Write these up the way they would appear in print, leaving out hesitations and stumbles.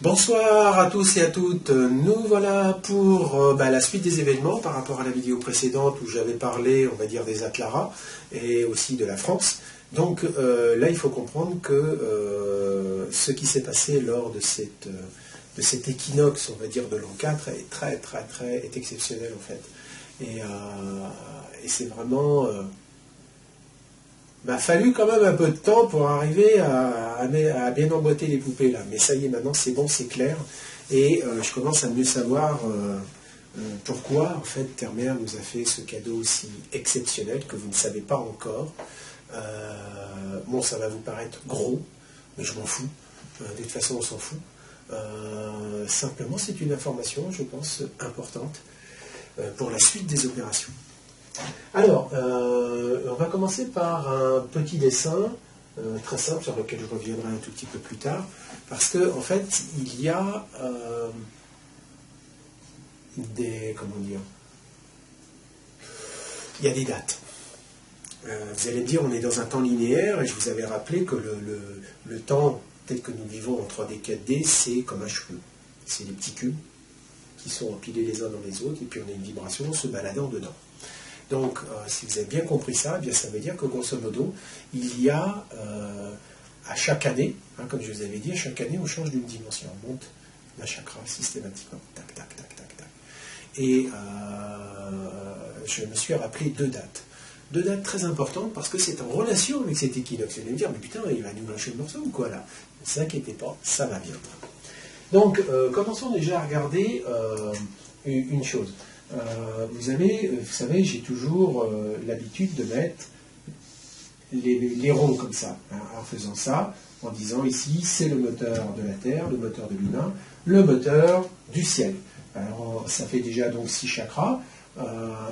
Bonsoir à tous et à toutes, nous voilà pour la suite des événements par rapport à la vidéo précédente où j'avais parlé, on va dire, des Atlara et aussi de la France. Donc là il faut comprendre que ce qui s'est passé lors de cet équinoxe, on va dire, de l'an 4 est exceptionnel en fait. Et c'est vraiment... fallu quand même un peu de temps pour arriver à bien emboîter les poupées là. Mais ça y est, maintenant c'est bon, c'est clair. Et je commence à mieux savoir pourquoi en fait Terre-Mère nous a fait ce cadeau aussi exceptionnel que vous ne savez pas encore. Bon, ça va vous paraître gros, mais je m'en fous. De toute façon, on s'en fout. Simplement, c'est une information, je pense, importante pour la suite des opérations. Alors, on va commencer par un petit dessin très simple sur lequel je reviendrai un tout petit peu plus tard, parce que en fait, il y a des dates. Vous allez me dire, on est dans un temps linéaire, et je vous avais rappelé que le temps tel que nous vivons en 3D, 4D, c'est comme un cheveu. C'est des petits cubes qui sont empilés les uns dans les autres, et puis on a une vibration se baladant dedans. Donc, si vous avez bien compris ça, eh bien, ça veut dire que, grosso modo, il y a, à chaque année, comme je vous avais dit, à chaque année, on change d'une dimension. On monte d'un chakra systématiquement. Tac, tac, tac, tac, tac. Et je me suis rappelé deux dates. Deux dates très importantes parce que c'est en relation avec cet équinoxe. Vous allez me dire, mais putain, il va nous lâcher le morceau ou quoi, là? Ne vous inquiétez pas, ça va viendra. Donc, commençons déjà à regarder une chose. Vous savez, j'ai toujours l'habitude de mettre les ronds comme ça, en faisant ça, en disant ici, c'est le moteur de la Terre, le moteur de l'humain, le moteur du ciel. Alors, ça fait déjà donc 6 chakras,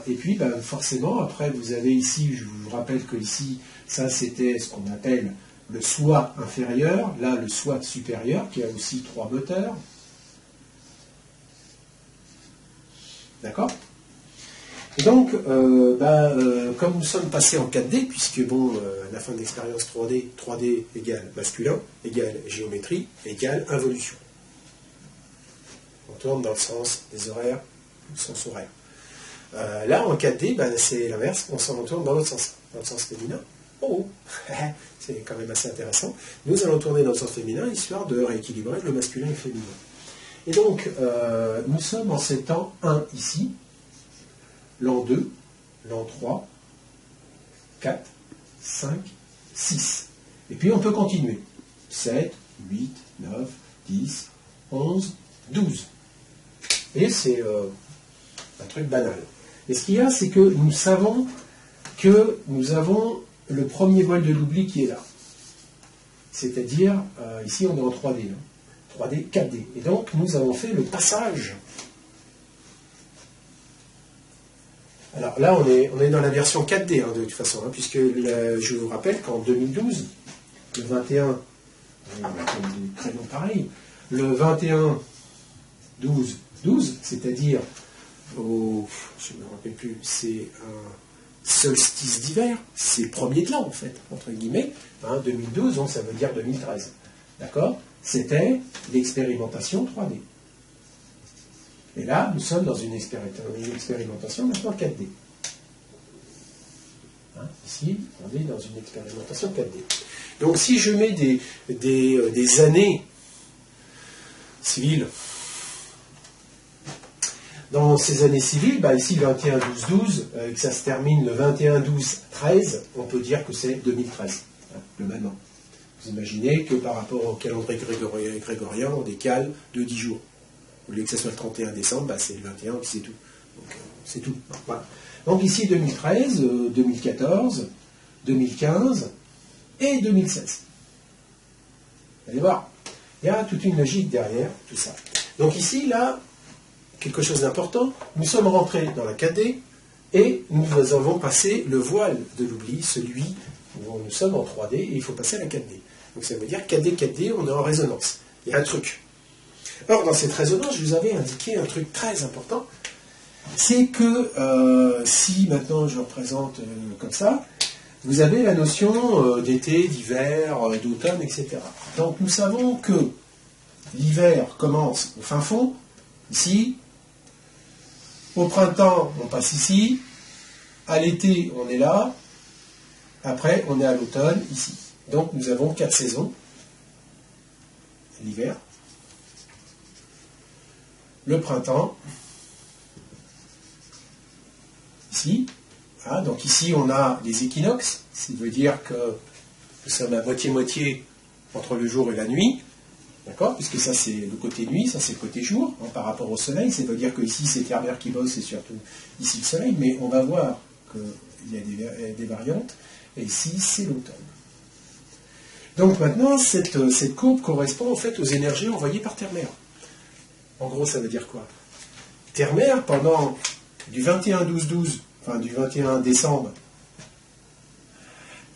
et puis forcément, après, vous avez ici, je vous rappelle que ici, ça c'était ce qu'on appelle le soi inférieur, là le soi supérieur, qui a aussi 3 moteurs. D'accord? Et donc, comme nous sommes passés en 4D, puisque la fin de l'expérience 3D égale masculin, égale géométrie, égale involution. On tourne dans le sens des horaires, le sens horaire. Là, en 4D, c'est l'inverse, on s'en tourne dans l'autre sens, dans le sens féminin. Oh, c'est quand même assez intéressant. Nous allons tourner dans le sens féminin, histoire de rééquilibrer le masculin et le féminin. Et donc, nous sommes en ces temps 1 ici, l'an 2, l'an 3, 4, 5, 6. Et puis on peut continuer. 7, 8, 9, 10, 11, 12. Et c'est un truc banal. Et ce qu'il y a, c'est que nous savons que nous avons le premier voile de l'oubli qui est là. C'est-à-dire, ici on est en 3D. 3D, 4D. Et donc, nous avons fait le passage. Alors là, on est dans la version 4D, de toute façon, puisque je vous rappelle qu'en 2012, le 21, prénom pareil, le 21, 12, 12, c'est-à-dire, je ne me rappelle plus, c'est un solstice d'hiver, c'est le premier de l'an, en fait, entre guillemets. 2012, donc ça veut dire 2013. D'accord? C'était l'expérimentation 3D. Et là, nous sommes dans une expérimentation maintenant 4D. Ici, on est dans une expérimentation 4D. Donc si je mets des années civiles, dans ces années civiles, ici 21, 12, 12, et que ça se termine le 21, 12, 13, on peut dire que c'est 2013, le maintenant. Vous imaginez que par rapport au calendrier grégorien, on décale de 10 jours. Au lieu que ce soit le 31 décembre, c'est le 21, puis c'est tout. Donc, c'est tout. Voilà. Donc ici, 2013, 2014, 2015 et 2016. Vous allez voir, il y a toute une logique derrière tout ça. Donc ici, là, quelque chose d'important, nous sommes rentrés dans la 4D et nous avons passé le voile de l'oubli, celui où nous sommes en 3D et il faut passer à la 4D. Donc ça veut dire 4D, 4D, on est en résonance. Il y a un truc. Or, dans cette résonance, je vous avais indiqué un truc très important, c'est que si maintenant je représente comme ça, vous avez la notion d'été, d'hiver, d'automne, etc. Donc nous savons que l'hiver commence au fin fond, ici. Au printemps, on passe ici. À l'été, on est là. Après, on est à l'automne, ici. Donc, nous avons 4 saisons. L'hiver. Le printemps. Ici. Voilà, donc ici, on a les équinoxes. Ça veut dire que nous sommes à moitié-moitié entre le jour et la nuit. D'accord? Puisque ça, c'est le côté nuit, ça, c'est le côté jour, hein, par rapport au soleil. Ça veut dire que ici, c'est Terre-Mer qui bosse, c'est surtout ici le soleil. Mais on va voir qu'il y a des variantes. Et ici, c'est l'automne. Donc maintenant, cette courbe correspond en fait aux énergies envoyées par Terre-Mer. En gros, ça veut dire quoi? Terre-Mer, pendant du 21-12-12, enfin du 21 décembre,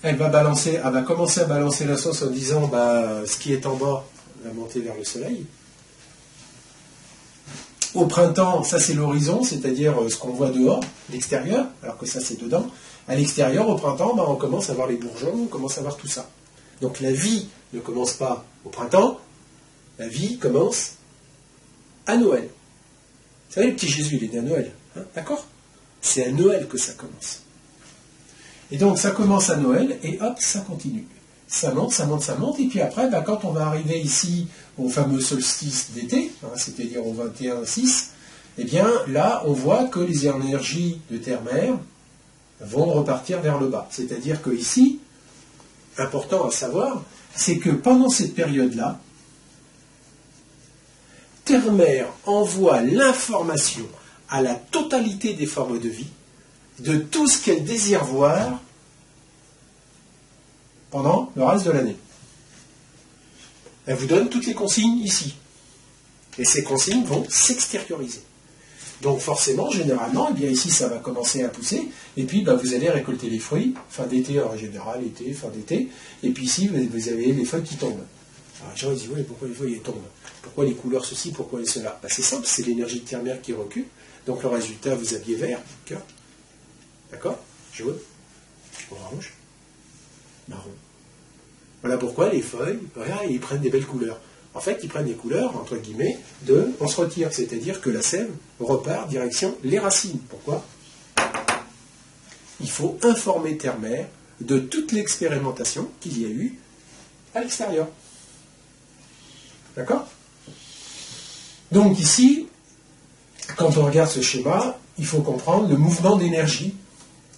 elle va commencer à balancer la sauce en disant ce qui est en bas va monter vers le soleil. Au printemps, ça c'est l'horizon, c'est-à-dire ce qu'on voit dehors, l'extérieur, alors que ça c'est dedans. À l'extérieur, au printemps, on commence à voir les bourgeons, on commence à voir tout ça. Donc la vie ne commence pas au printemps, la vie commence à Noël. Vous savez, le petit Jésus, il est né à Noël, hein, d'accord? C'est à Noël que ça commence. Et donc ça commence à Noël, et hop, ça continue. Ça monte, ça monte, ça monte, et puis après, quand on va arriver ici au fameux solstice d'été, hein, c'est-à-dire au 21-6, eh bien là, on voit que les énergies de Terre-Mer vont repartir vers le bas. C'est-à-dire que ici, important à savoir, c'est que pendant cette période-là, Terre-Mer envoie l'information à la totalité des formes de vie de tout ce qu'elle désire voir pendant le reste de l'année. Elle vous donne toutes les consignes ici. Et ces consignes vont s'extérioriser. Donc forcément, généralement, eh bien ici ça va commencer à pousser, et puis vous allez récolter les fruits, fin d'été en général, été, fin d'été, et puis ici vous avez les feuilles qui tombent. Alors les gens disent, oui, pourquoi les feuilles tombent? Pourquoi les couleurs ceci, pourquoi cela? C'est simple, c'est l'énergie de Terre-Mer qui recule, donc le résultat, vous aviez vert, cœur, d'accord, jaune, orange, marron. Voilà pourquoi les feuilles, voilà, ils prennent des belles couleurs. En fait, ils prennent des couleurs, entre guillemets, on se retire, c'est-à-dire que la sève repart direction les racines. Pourquoi? Il faut informer Terre-Mer de toute l'expérimentation qu'il y a eu à l'extérieur. D'accord? Donc ici, quand on regarde ce schéma, il faut comprendre le mouvement d'énergie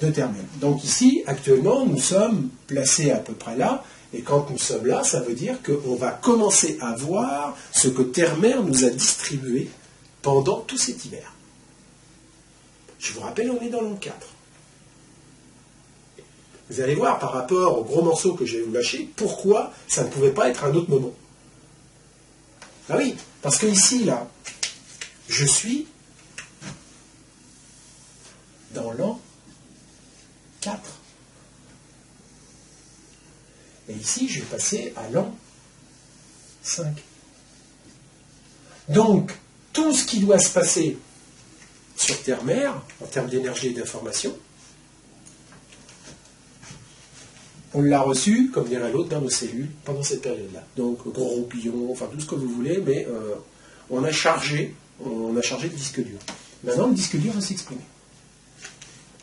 de Terre-Mer. Donc ici, actuellement, nous sommes placés à peu près là, et quand nous sommes là, ça veut dire qu'on va commencer à voir ce que Terre-Mer nous a distribué pendant tout cet hiver. Je vous rappelle, on est dans l'an 4. Vous allez voir, par rapport au gros morceau que je vais vous lâcher, pourquoi ça ne pouvait pas être un autre moment. Ah oui, parce que ici, là, je suis dans l'an 4. Et ici, je vais passer à l'an 5. Donc, tout ce qui doit se passer sur Terre-Mer, en termes d'énergie et d'information, on l'a reçu, comme dirait l'autre, dans nos cellules pendant cette période-là. Donc, gros roupillon, enfin tout ce que vous voulez, mais on a chargé le disque dur. Maintenant, le disque dur va s'exprimer.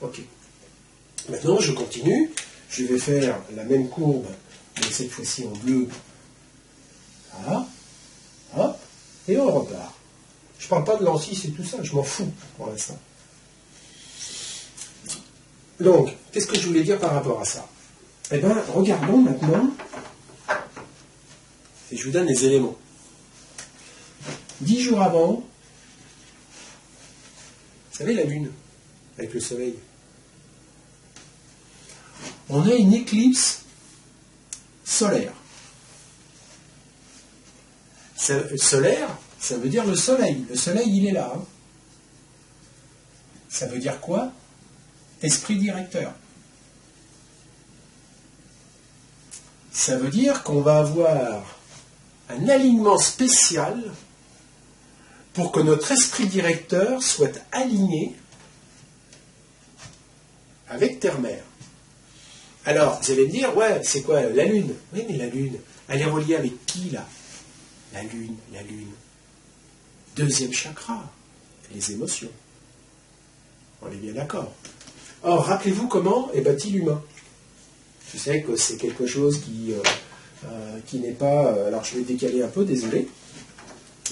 Ok. Maintenant, je continue. Je vais faire la même courbe, mais cette fois-ci en bleu. Voilà. Hop. Et on repart. Je ne parle pas de l'an 6 et tout ça, je m'en fous pour l'instant. Donc, qu'est-ce que je voulais dire par rapport à ça? Eh bien, regardons maintenant, et je vous donne les éléments. 10 jours avant, vous savez, la Lune, avec le Soleil, on a une éclipse solaire. Solaire, ça veut dire le Soleil. Le Soleil, il est là. Hein. Ça veut dire quoi? Esprit directeur. Ça veut dire qu'on va avoir un alignement spécial pour que notre esprit directeur soit aligné avec Terre-Mer. Alors, vous allez me dire, ouais, c'est quoi la Lune? Oui, mais la Lune, elle est reliée avec qui, là? la lune, la lune. Deuxième chakra, les émotions. On est bien d'accord. Or, rappelez-vous comment est bâti l'humain. Je sais que c'est quelque chose qui n'est pas... alors, je vais décaler un peu, désolé.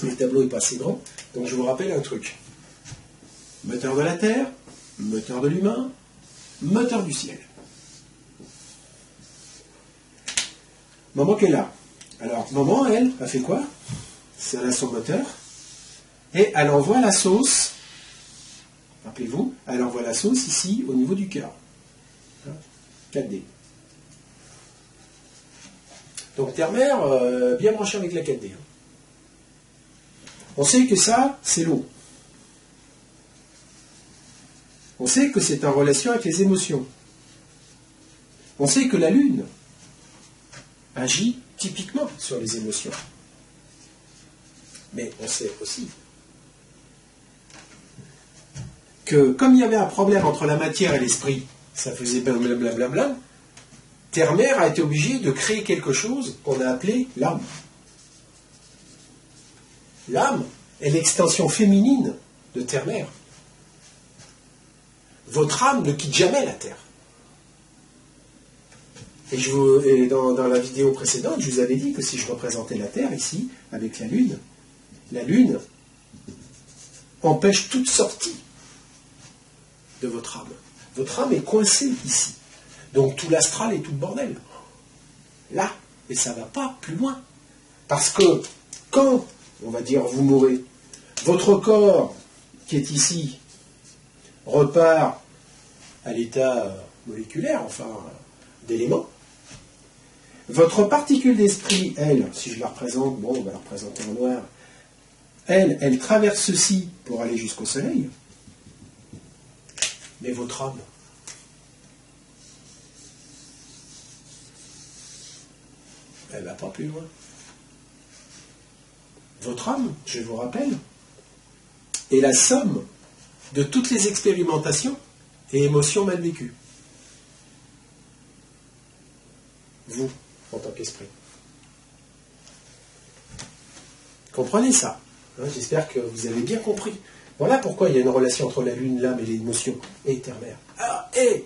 Le tableau n'est pas assez grand. Donc, je vous rappelle un truc. Moteur de la Terre, moteur de l'humain, moteur du ciel. Maman qui est là. Alors, maman, elle, a fait quoi? Elle a son moteur. Et elle envoie la sauce. Rappelez-vous, elle envoie la sauce ici, au niveau du cœur. 4D. Donc, terre-mère, bien branché avec la 4D. On sait que ça, c'est l'eau. On sait que c'est en relation avec les émotions. On sait que la Lune agit typiquement sur les émotions. Mais on sait aussi que comme il y avait un problème entre la matière et l'esprit, ça faisait blablabla, Terre-Mère a été obligée de créer quelque chose qu'on a appelé l'âme. L'âme est l'extension féminine de Terre-Mère. Votre âme ne quitte jamais la Terre. Et dans la vidéo précédente, je vous avais dit que si je représentais la Terre ici, avec la Lune empêche toute sortie de votre âme. Votre âme est coincée ici. Donc tout l'astral et tout le bordel. Là, et ça ne va pas plus loin. Parce que quand, on va dire, vous mourrez, votre corps qui est ici repart à l'état moléculaire, enfin d'éléments. Votre particule d'esprit, elle, si je la représente, bon, on va la représenter en noir, elle traverse ceci pour aller jusqu'au soleil. Mais votre âme, elle ne va pas plus loin. Votre âme, je vous rappelle, est la somme de toutes les expérimentations et émotions mal vécues. Vous, en tant qu'esprit. Comprenez ça. Hein, j'espère que vous avez bien compris. Voilà pourquoi il y a une relation entre la Lune, l'âme et l'émotion et Terre-Mère. Ah, et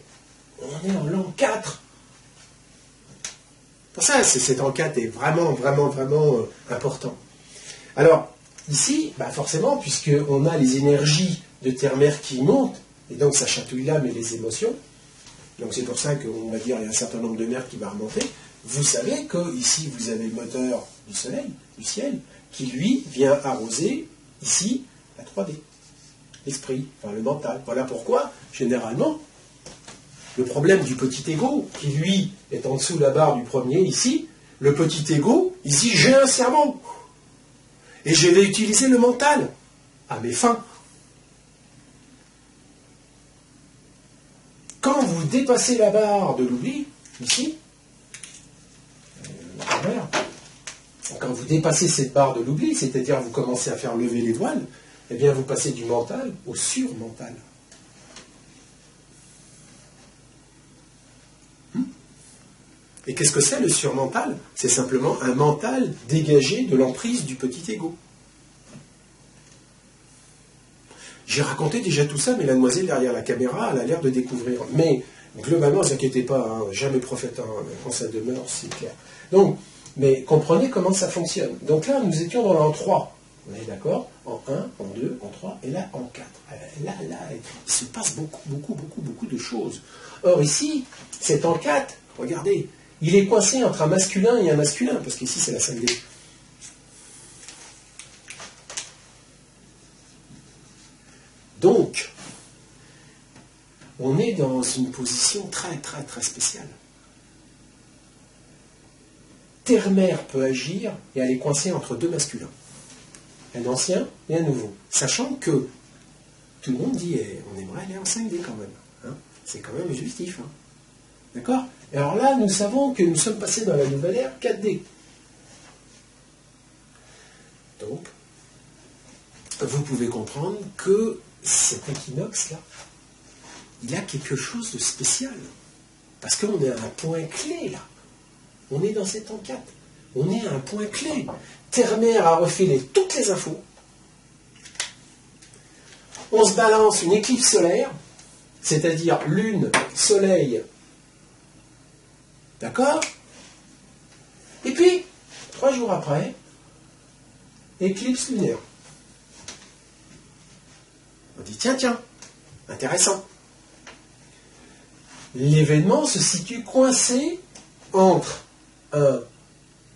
on est en l'an 4. Pour ça, cet an 4 est vraiment important. Alors, ici, forcément, puisqu'on a les énergies de Terre-Mère qui montent, et donc ça chatouille l'âme et les émotions, donc c'est pour ça qu'on va dire qu'il y a un certain nombre de mers qui va remonter, vous savez que ici vous avez le moteur du soleil, du ciel, qui lui vient arroser ici la 3D, l'esprit, enfin le mental. Voilà pourquoi, généralement, le problème du petit ego, qui lui est en dessous de la barre du premier ici, le petit ego, ici j'ai un cerveau, et je vais utiliser le mental à mes fins. Quand vous dépassez la barre de l'oubli, ici, quand vous dépassez cette barre de l'oubli, c'est-à-dire vous commencez à faire lever les voiles, eh bien vous passez du mental au surmental. Et qu'est-ce que c'est le surmental? C'est simplement un mental dégagé de l'emprise du petit ego. J'ai raconté déjà tout ça, mais la demoiselle derrière la caméra, elle a l'air de découvrir. Mais globalement, ne vous inquiétez pas, hein, jamais prophète quand ça demeure, c'est clair. Donc, mais comprenez comment ça fonctionne. Donc là, nous étions dans l'an 3. On est d'accord? En 1, en 2, en 3, et là, en 4. Là, il se passe beaucoup de choses. Or, ici, c'est en 4, regardez, il est coincé entre un masculin et un masculin, parce qu'ici, c'est la 5D. Donc, on est dans une position très spéciale. Terre-Mère peut agir et elle est coincée entre deux masculins. Un ancien et un nouveau. Sachant que tout le monde dit on aimerait aller en 5D quand même. Hein, c'est quand même justif. Hein. D'accord? Et alors là, nous savons que nous sommes passés dans la nouvelle ère 4D. Donc, vous pouvez comprendre que cet équinoxe-là, il y a quelque chose de spécial. Parce qu'on est à un point clé, là. On est dans cet an 4. On est à un point clé. Terre-Mère a refilé toutes les infos. On se balance une éclipse solaire, c'est-à-dire lune, soleil, d'accord? Et puis, 3 jours après, éclipse lunaire. On dit, tiens, intéressant. L'événement se situe coincé entre un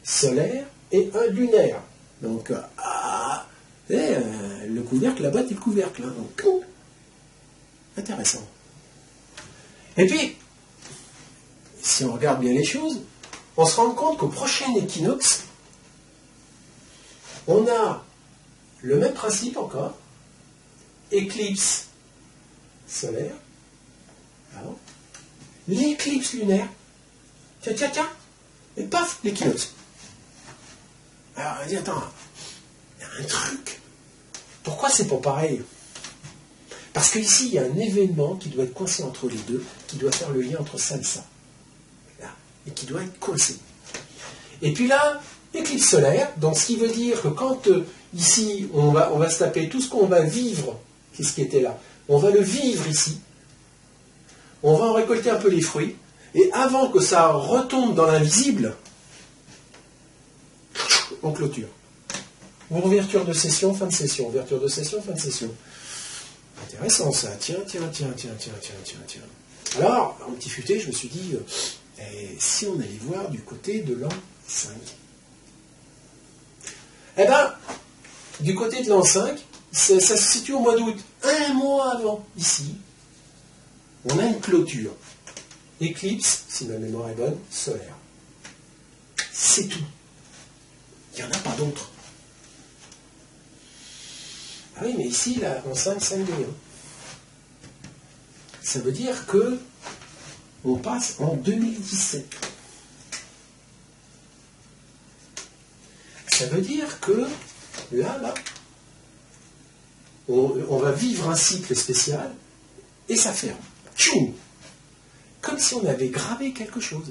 solaire et un lunaire. Donc, le couvercle, la boîte et le couvercle. Hein. Donc, intéressant. Et puis, si on regarde bien les choses, on se rend compte qu'au prochain équinoxe, on a le même principe encore, éclipse solaire, l'éclipse lunaire, tiens, et paf, l'équinoxe. Alors, on dit, attends, il y a un truc. Pourquoi c'est pas pareil? Parce qu'ici, il y a un événement qui doit être coincé entre les deux, qui doit faire le lien entre ça et ça. Là, et qui doit être coincé. Et puis là, éclipse solaire, donc ce qui veut dire que quand ici, on va se taper tout ce qu'on va vivre, qu'est-ce qui était là, on va le vivre ici, on va en récolter un peu les fruits, et avant que ça retombe dans l'invisible, on clôture. Ouverture de session, fin de session. Ouverture de session, fin de session. Intéressant ça. Tiens. Alors, en petit futé, je me suis dit, si on allait voir du côté de l'an 5. Eh bien, du côté de l'an 5, ça se situe au mois d'août. Un mois avant, ici, on a une clôture. Éclipse, si ma mémoire est bonne, solaire. C'est tout. Il n'y en a pas d'autres. Ah oui, mais ici, là, en 5, 5 degrés. Ça veut dire que on passe en 2017. Ça veut dire que là, on va vivre un cycle spécial et ça ferme. Tchoum! Comme si on avait gravé quelque chose.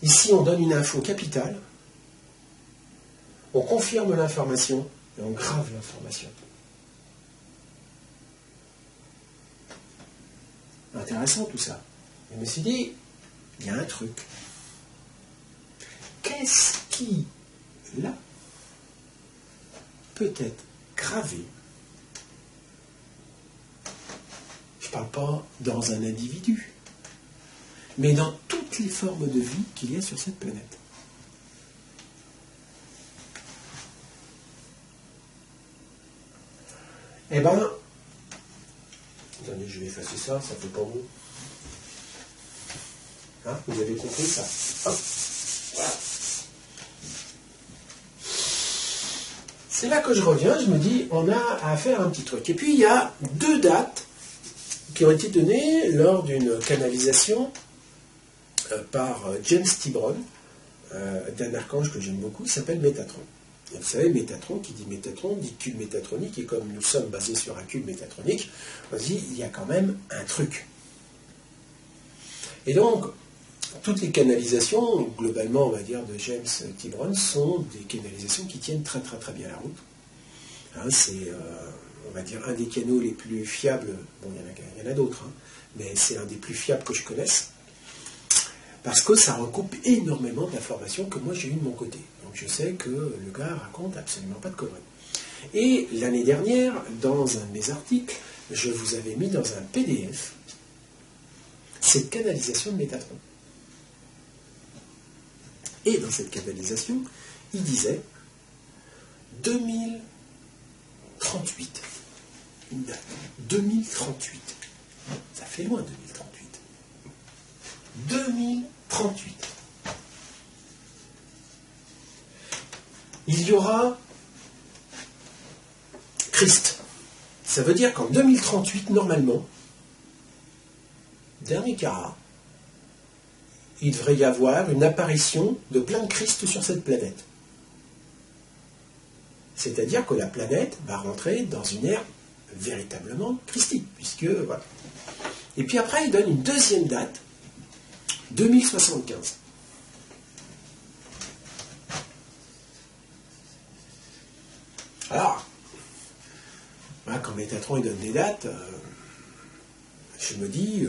Ici, on donne une info capitale, on confirme l'information et on grave l'information. Intéressant tout ça. Je me suis dit, il y a un truc. Qu'est-ce qui, là, peut être gravé? Je ne parle pas dans un individu, mais dans toutes les formes de vie qu'il y a sur cette planète. Eh bien, attendez, je vais effacer ça, ça fait pas bon. Hein, vous avez compris ça? Hop. Voilà. C'est là que je reviens, je me dis, on a à faire un petit truc. Et puis, il y a 2 dates qui ont été données lors d'une canalisation par James Tibron, d'un archange que j'aime beaucoup, qui s'appelle Métatron. Et vous savez, Métatron, qui dit Métatron, dit cube métatronique, et comme nous sommes basés sur un cube métatronique, on dit, il y a quand même un truc. Et donc, toutes les canalisations, globalement, on va dire, de James Tibron, sont des canalisations qui tiennent très très très bien la route. Hein, c'est, on va dire, un des canaux les plus fiables, bon, il y en a d'autres, hein, mais c'est un des plus fiables que je connaisse, parce que ça recoupe énormément d'informations que moi j'ai eues de mon côté. Donc je sais que le gars raconte absolument pas de conneries. Et l'année dernière, dans un de mes articles, je vous avais mis dans un PDF cette canalisation de Métatron. Et dans cette canalisation, il disait 2038. Une date. 2038. Ça fait loin, 2038. 2038. Il y aura Christ. Ça veut dire qu'en 2038, normalement, dernier carat, il devrait y avoir une apparition de plein de Christ sur cette planète. C'est-à-dire que la planète va rentrer dans une ère véritablement christique, puisque, voilà. Et puis après, il donne une deuxième date, 2075. Alors, voilà, quand Métatron il donne des dates, je me dis,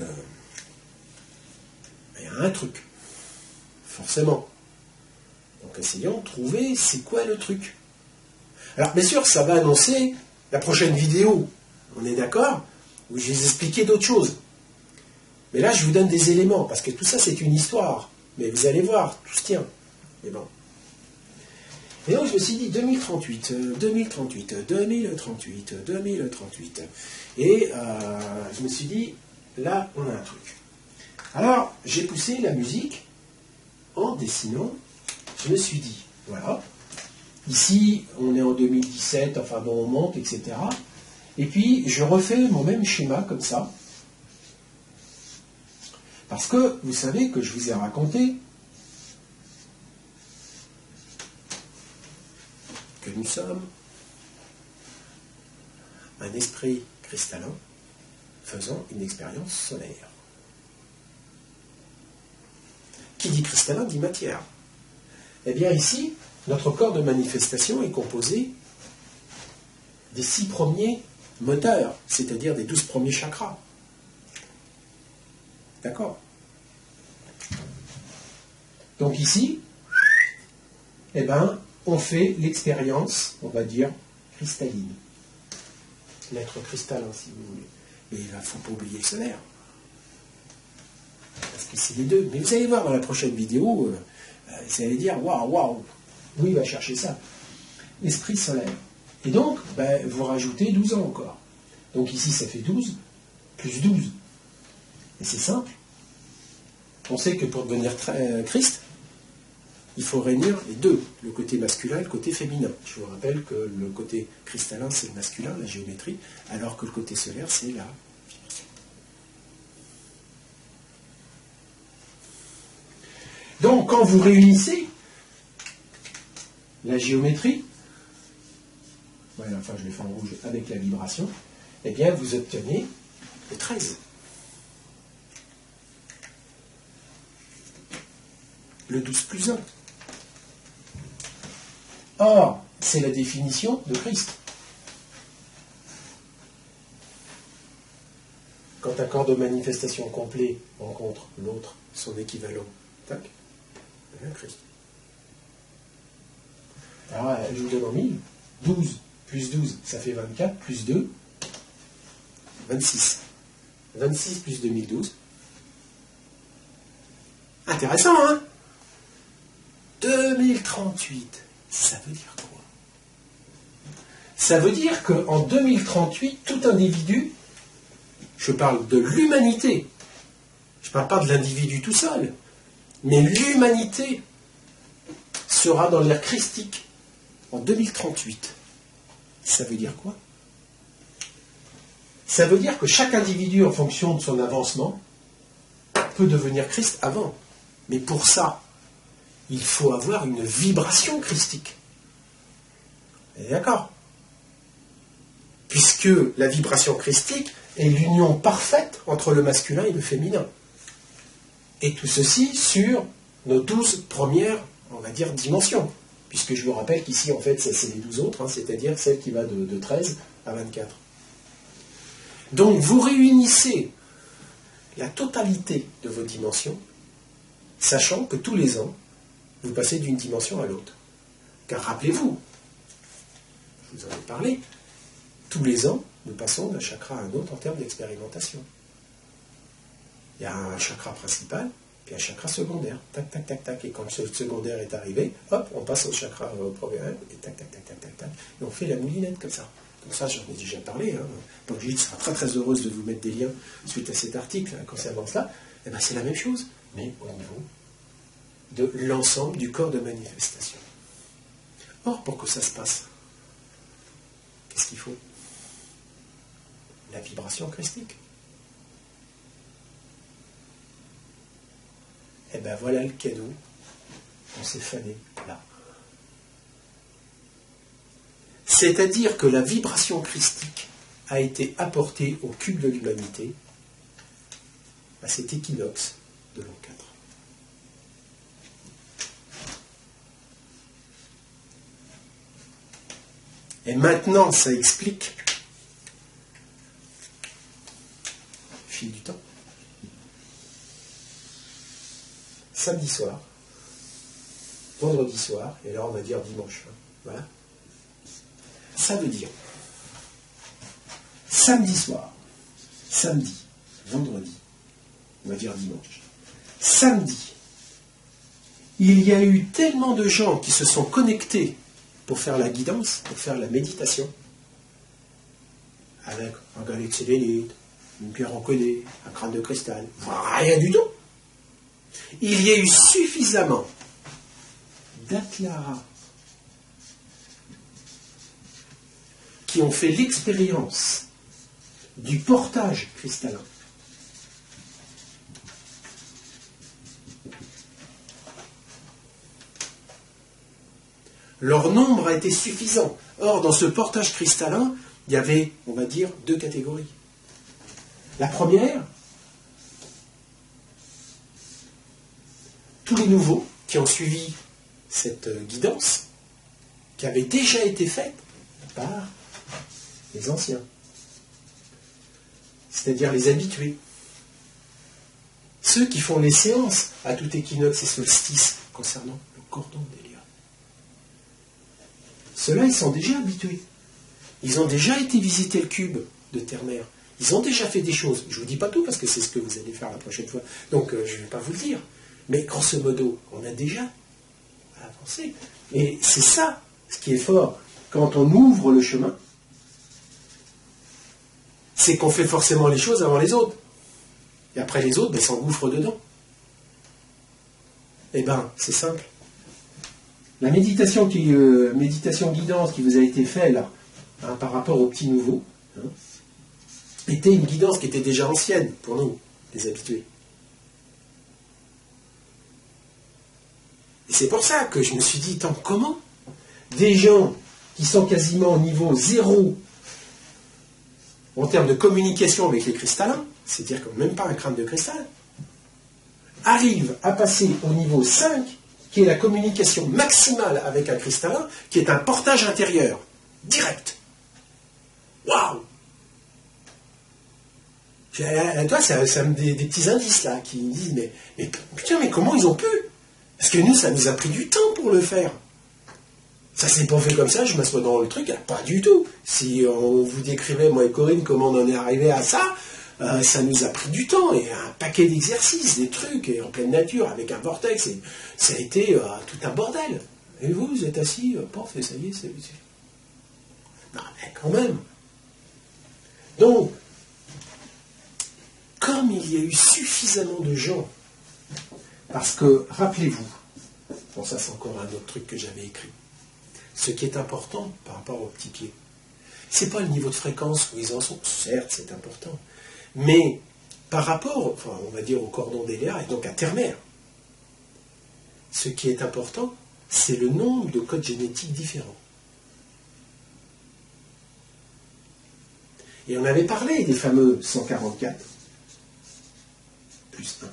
il y a un truc, forcément. Donc essayons de trouver c'est quoi le truc. Alors bien sûr, ça va annoncer la prochaine vidéo, on est d'accord, où je vais vous expliquer d'autres choses. Mais là, je vous donne des éléments, parce que tout ça, c'est une histoire. Mais vous allez voir, tout se tient. Mais bon. Et donc, je me suis dit 2038, 2038, 2038, 2038. Et je me suis dit, là, on a un truc. Alors, j'ai poussé la musique en dessinant. Je me suis dit, voilà. Ici, on est en 2017, enfin bon, on monte, etc. Et puis, je refais mon même schéma comme ça. Parce que, vous savez que je vous ai raconté que nous sommes un esprit cristallin faisant une expérience solaire. Qui dit cristallin dit matière. Eh bien ici, notre corps de manifestation est composé des 6 premiers moteurs, c'est-à-dire des 12 premiers chakras. D'accord? Donc ici, eh ben, on fait l'expérience, on va dire, cristalline. L'être cristallin, si vous voulez. Mais il ne faut pas oublier le solaire. Parce que c'est les deux. Mais vous allez voir dans la prochaine vidéo, vous allez dire, waouh, oui, il va chercher ça. Esprit solaire. Et donc, ben, vous rajoutez 12 ans encore. Donc ici, ça fait 12, plus 12. Et c'est simple. On sait que pour devenir Christ, il faut réunir les deux, le côté masculin et le côté féminin. Je vous rappelle que le côté cristallin, c'est le masculin, la géométrie, alors que le côté solaire, c'est la vibration. Donc, quand vous réunissez la géométrie, voilà, enfin je l'ai fait en rouge avec la vibration, eh bien vous obtenez le 13. Le 12 plus 1. Or, c'est la définition de Christ. Quand un corps de manifestation complet rencontre l'autre, son équivalent, tac, devient Christ. Alors, je vous donne en 1000. 12 plus 12, ça fait 24, plus 2, 26. 26 plus 2012. Intéressant, hein? 2038. Ça veut dire quoi? Ça veut dire qu'en 2038, tout individu, je parle de l'humanité, je ne parle pas de l'individu tout seul, mais l'humanité sera dans l'ère christique en 2038. Ça veut dire quoi? Ça veut dire que chaque individu, en fonction de son avancement, peut devenir Christ avant. Mais pour ça, il faut avoir une vibration christique. D'accord? Puisque la vibration christique est l'union parfaite entre le masculin et le féminin. Et tout ceci sur nos 12 premières, on va dire, dimensions. Puisque je vous rappelle qu'ici, en fait, c'est les 12 autres, hein, c'est-à-dire celle qui va de 13 à 24. Donc, vous réunissez la totalité de vos dimensions, sachant que tous les ans, vous passez d'une dimension à l'autre. Car rappelez-vous, je vous en ai parlé, tous les ans, nous passons d'un chakra à un autre en termes d'expérimentation. Il y a un chakra principal, puis un chakra secondaire. Tac, tac, tac, tac. Et quand le secondaire est arrivé, hop, on passe au chakra premier, et tac, tac, tac, tac, tac, tac. Et on fait la moulinette comme ça. Donc ça, j'en ai déjà parlé. Hein. Donc Brigitte sera très très heureuse de vous mettre des liens suite à cet article hein, concernant cela. Et bien c'est la même chose, mais au niveau de l'ensemble du corps de manifestation. Or, pour que ça se passe, qu'est-ce qu'il faut? La vibration christique. Et bien voilà le cadeau qu'on s'est fané là. C'est-à-dire que la vibration christique a été apportée au cube de l'humanité à cet équinoxe de l'an 4. Et maintenant, ça explique, fil du temps, samedi soir, vendredi soir, et là on va dire dimanche. Voilà. Ça veut dire samedi soir, samedi, vendredi, on va dire dimanche. Samedi, il y a eu tellement de gens qui se sont connectés pour faire la guidance, pour faire la méditation, avec un galet de sélénite, une pierre encodée, un crâne de cristal, rien du tout. Il y a eu suffisamment d'Atlara qui ont fait l'expérience du portage cristallin. Leur nombre a été suffisant. Or, dans ce portage cristallin, il y avait, on va dire, deux catégories. La première, tous les nouveaux qui ont suivi cette guidance, qui avait déjà été faite par les anciens, c'est-à-dire les habitués. Ceux qui font les séances à tout équinoxe et solstice concernant le cordon d'Hélia. Ceux-là, ils sont déjà habitués. Ils ont déjà été visiter le cube de Terre-Mère. Ils ont déjà fait des choses. Je ne vous dis pas tout parce que c'est ce que vous allez faire la prochaine fois. Donc, je ne vais pas vous le dire. Mais grosso modo, on a déjà avancé. Et c'est ça, ce qui est fort. Quand on ouvre le chemin, c'est qu'on fait forcément les choses avant les autres. Et après les autres, s'engouffrent dedans. Eh bien, c'est simple. La méditation guidance qui vous a été faite là, par rapport au petit nouveau, était une guidance qui était déjà ancienne pour nous, les habitués. Et c'est pour ça que je me suis dit, comment des gens qui sont quasiment au niveau zéro en termes de communication avec les cristallins, c'est-à-dire que même pas un crâne de cristal, arrivent à passer au niveau 5, qui est la communication maximale avec un cristallin, qui est un portage intérieur, direct. Waouh! Toi, ça me des petits indices là, qui me disent, mais putain, mais comment ils ont pu? Parce que nous, ça nous a pris du temps pour le faire. Ça s'est pas fait comme ça, je m'assois dans le truc, pas du tout. Si on vous décrivait, moi et Corinne, comment on en est arrivé à ça, ça nous a pris du temps, et un paquet d'exercices, des trucs, et en pleine nature, avec un vortex, et ça a été tout un bordel. Et vous êtes assis, pof, et ça y est, c'est... Non, mais quand même. Donc, comme il y a eu suffisamment de gens, parce que, rappelez-vous, bon ça c'est encore un autre truc que j'avais écrit, ce qui est important par rapport aux petits pieds, c'est pas le niveau de fréquence où ils en sont, certes c'est important, mais par rapport, enfin, on va dire au cordon d'Hélia et donc à Terre-Mère, ce qui est important, c'est le nombre de codes génétiques différents. Et on avait parlé des fameux 144 plus 1.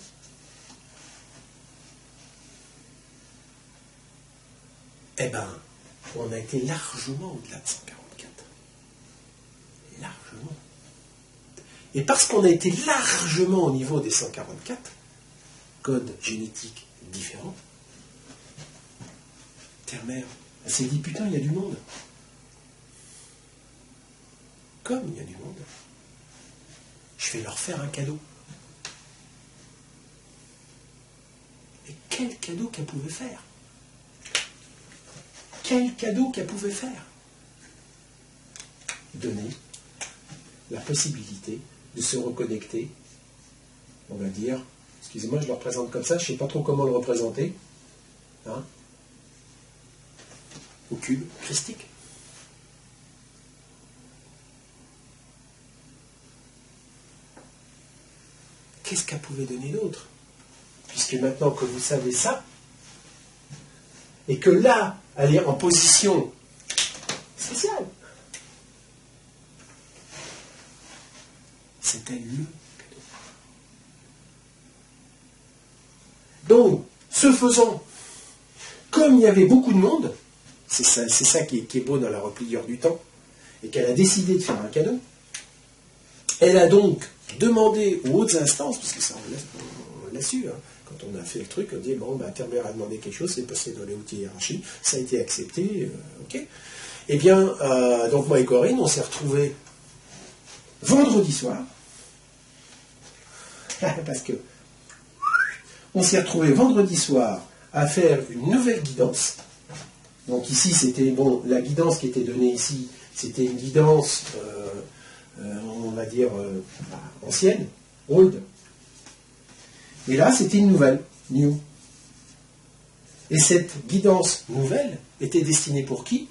Eh bien, on a été largement au-delà de 144. Largement. Et parce qu'on a été largement au niveau des 144, codes génétiques différents, Terre-Mère, elle s'est dit, putain, il y a du monde. Comme il y a du monde, je vais leur faire un cadeau. Et quel cadeau qu'elle pouvait faire? Quel cadeau qu'elle pouvait faire? Donner la possibilité de se reconnecter, on va dire, excusez-moi, je le représente comme ça, je ne sais pas trop comment le représenter, au cube christique. Qu'est-ce qu'elle pouvait donner d'autre? Puisque maintenant que vous savez ça, et que là, elle est en position spéciale, c'était le cadeau. Donc, ce faisant, comme il y avait beaucoup de monde, C'est ça qui est beau dans la repliure du temps, et qu'elle a décidé de faire un cadeau. Elle a donc demandé aux hautes instances, parce que ça on l'a su, hein, quand on a fait le truc, on dit, bon, Terre-Mère a demandé quelque chose, c'est passé dans les hautes hiérarchies, ça a été accepté, ok. Eh bien, donc moi et Corinne, on s'est retrouvés vendredi soir, parce que on s'est retrouvés vendredi soir à faire une nouvelle guidance. Donc ici, c'était, bon, la guidance qui était donnée ici, c'était une guidance, on va dire, ancienne, old. Et là, c'était une nouvelle, new. Et cette guidance nouvelle était destinée pour qui?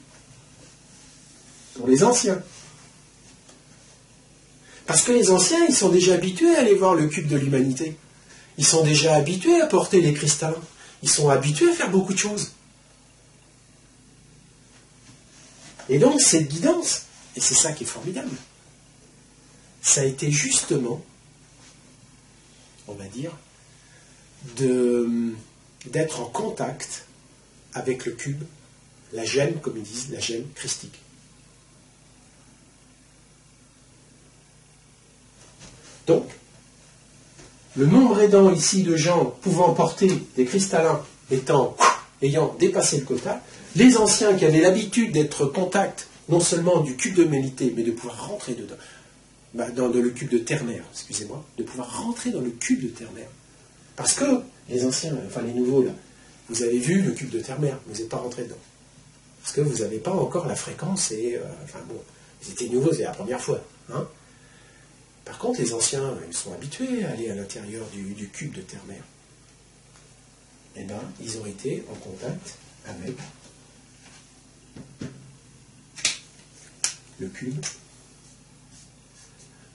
Pour les anciens. Parce que les anciens, ils sont déjà habitués à aller voir le cube de l'humanité. Ils sont déjà habitués à porter les cristallins. Ils sont habitués à faire beaucoup de choses. Et donc, cette guidance, et c'est ça qui est formidable, ça a été justement, on va dire, d'être en contact avec le cube, la gemme, comme ils disent, la gemme christique. Donc, le nombre aidant ici de gens pouvant porter des cristallins ayant dépassé le quota, les anciens qui avaient l'habitude d'être en contact non seulement du cube de l'humanité, mais de pouvoir rentrer dedans, dans le cube de Terre-Mère, excusez-moi, de pouvoir rentrer dans le cube de Terre-Mère. Parce que les anciens, enfin les nouveaux là, vous avez vu le cube de Terre-Mère, vous n'êtes pas rentré dedans. Parce que vous n'avez pas encore la fréquence et, enfin bon, vous étiez nouveaux, c'est la première fois, hein. Par contre, les anciens, ils sont habitués à aller à l'intérieur du cube de Terre-Mère. Eh bien, ils ont été en contact avec le cube.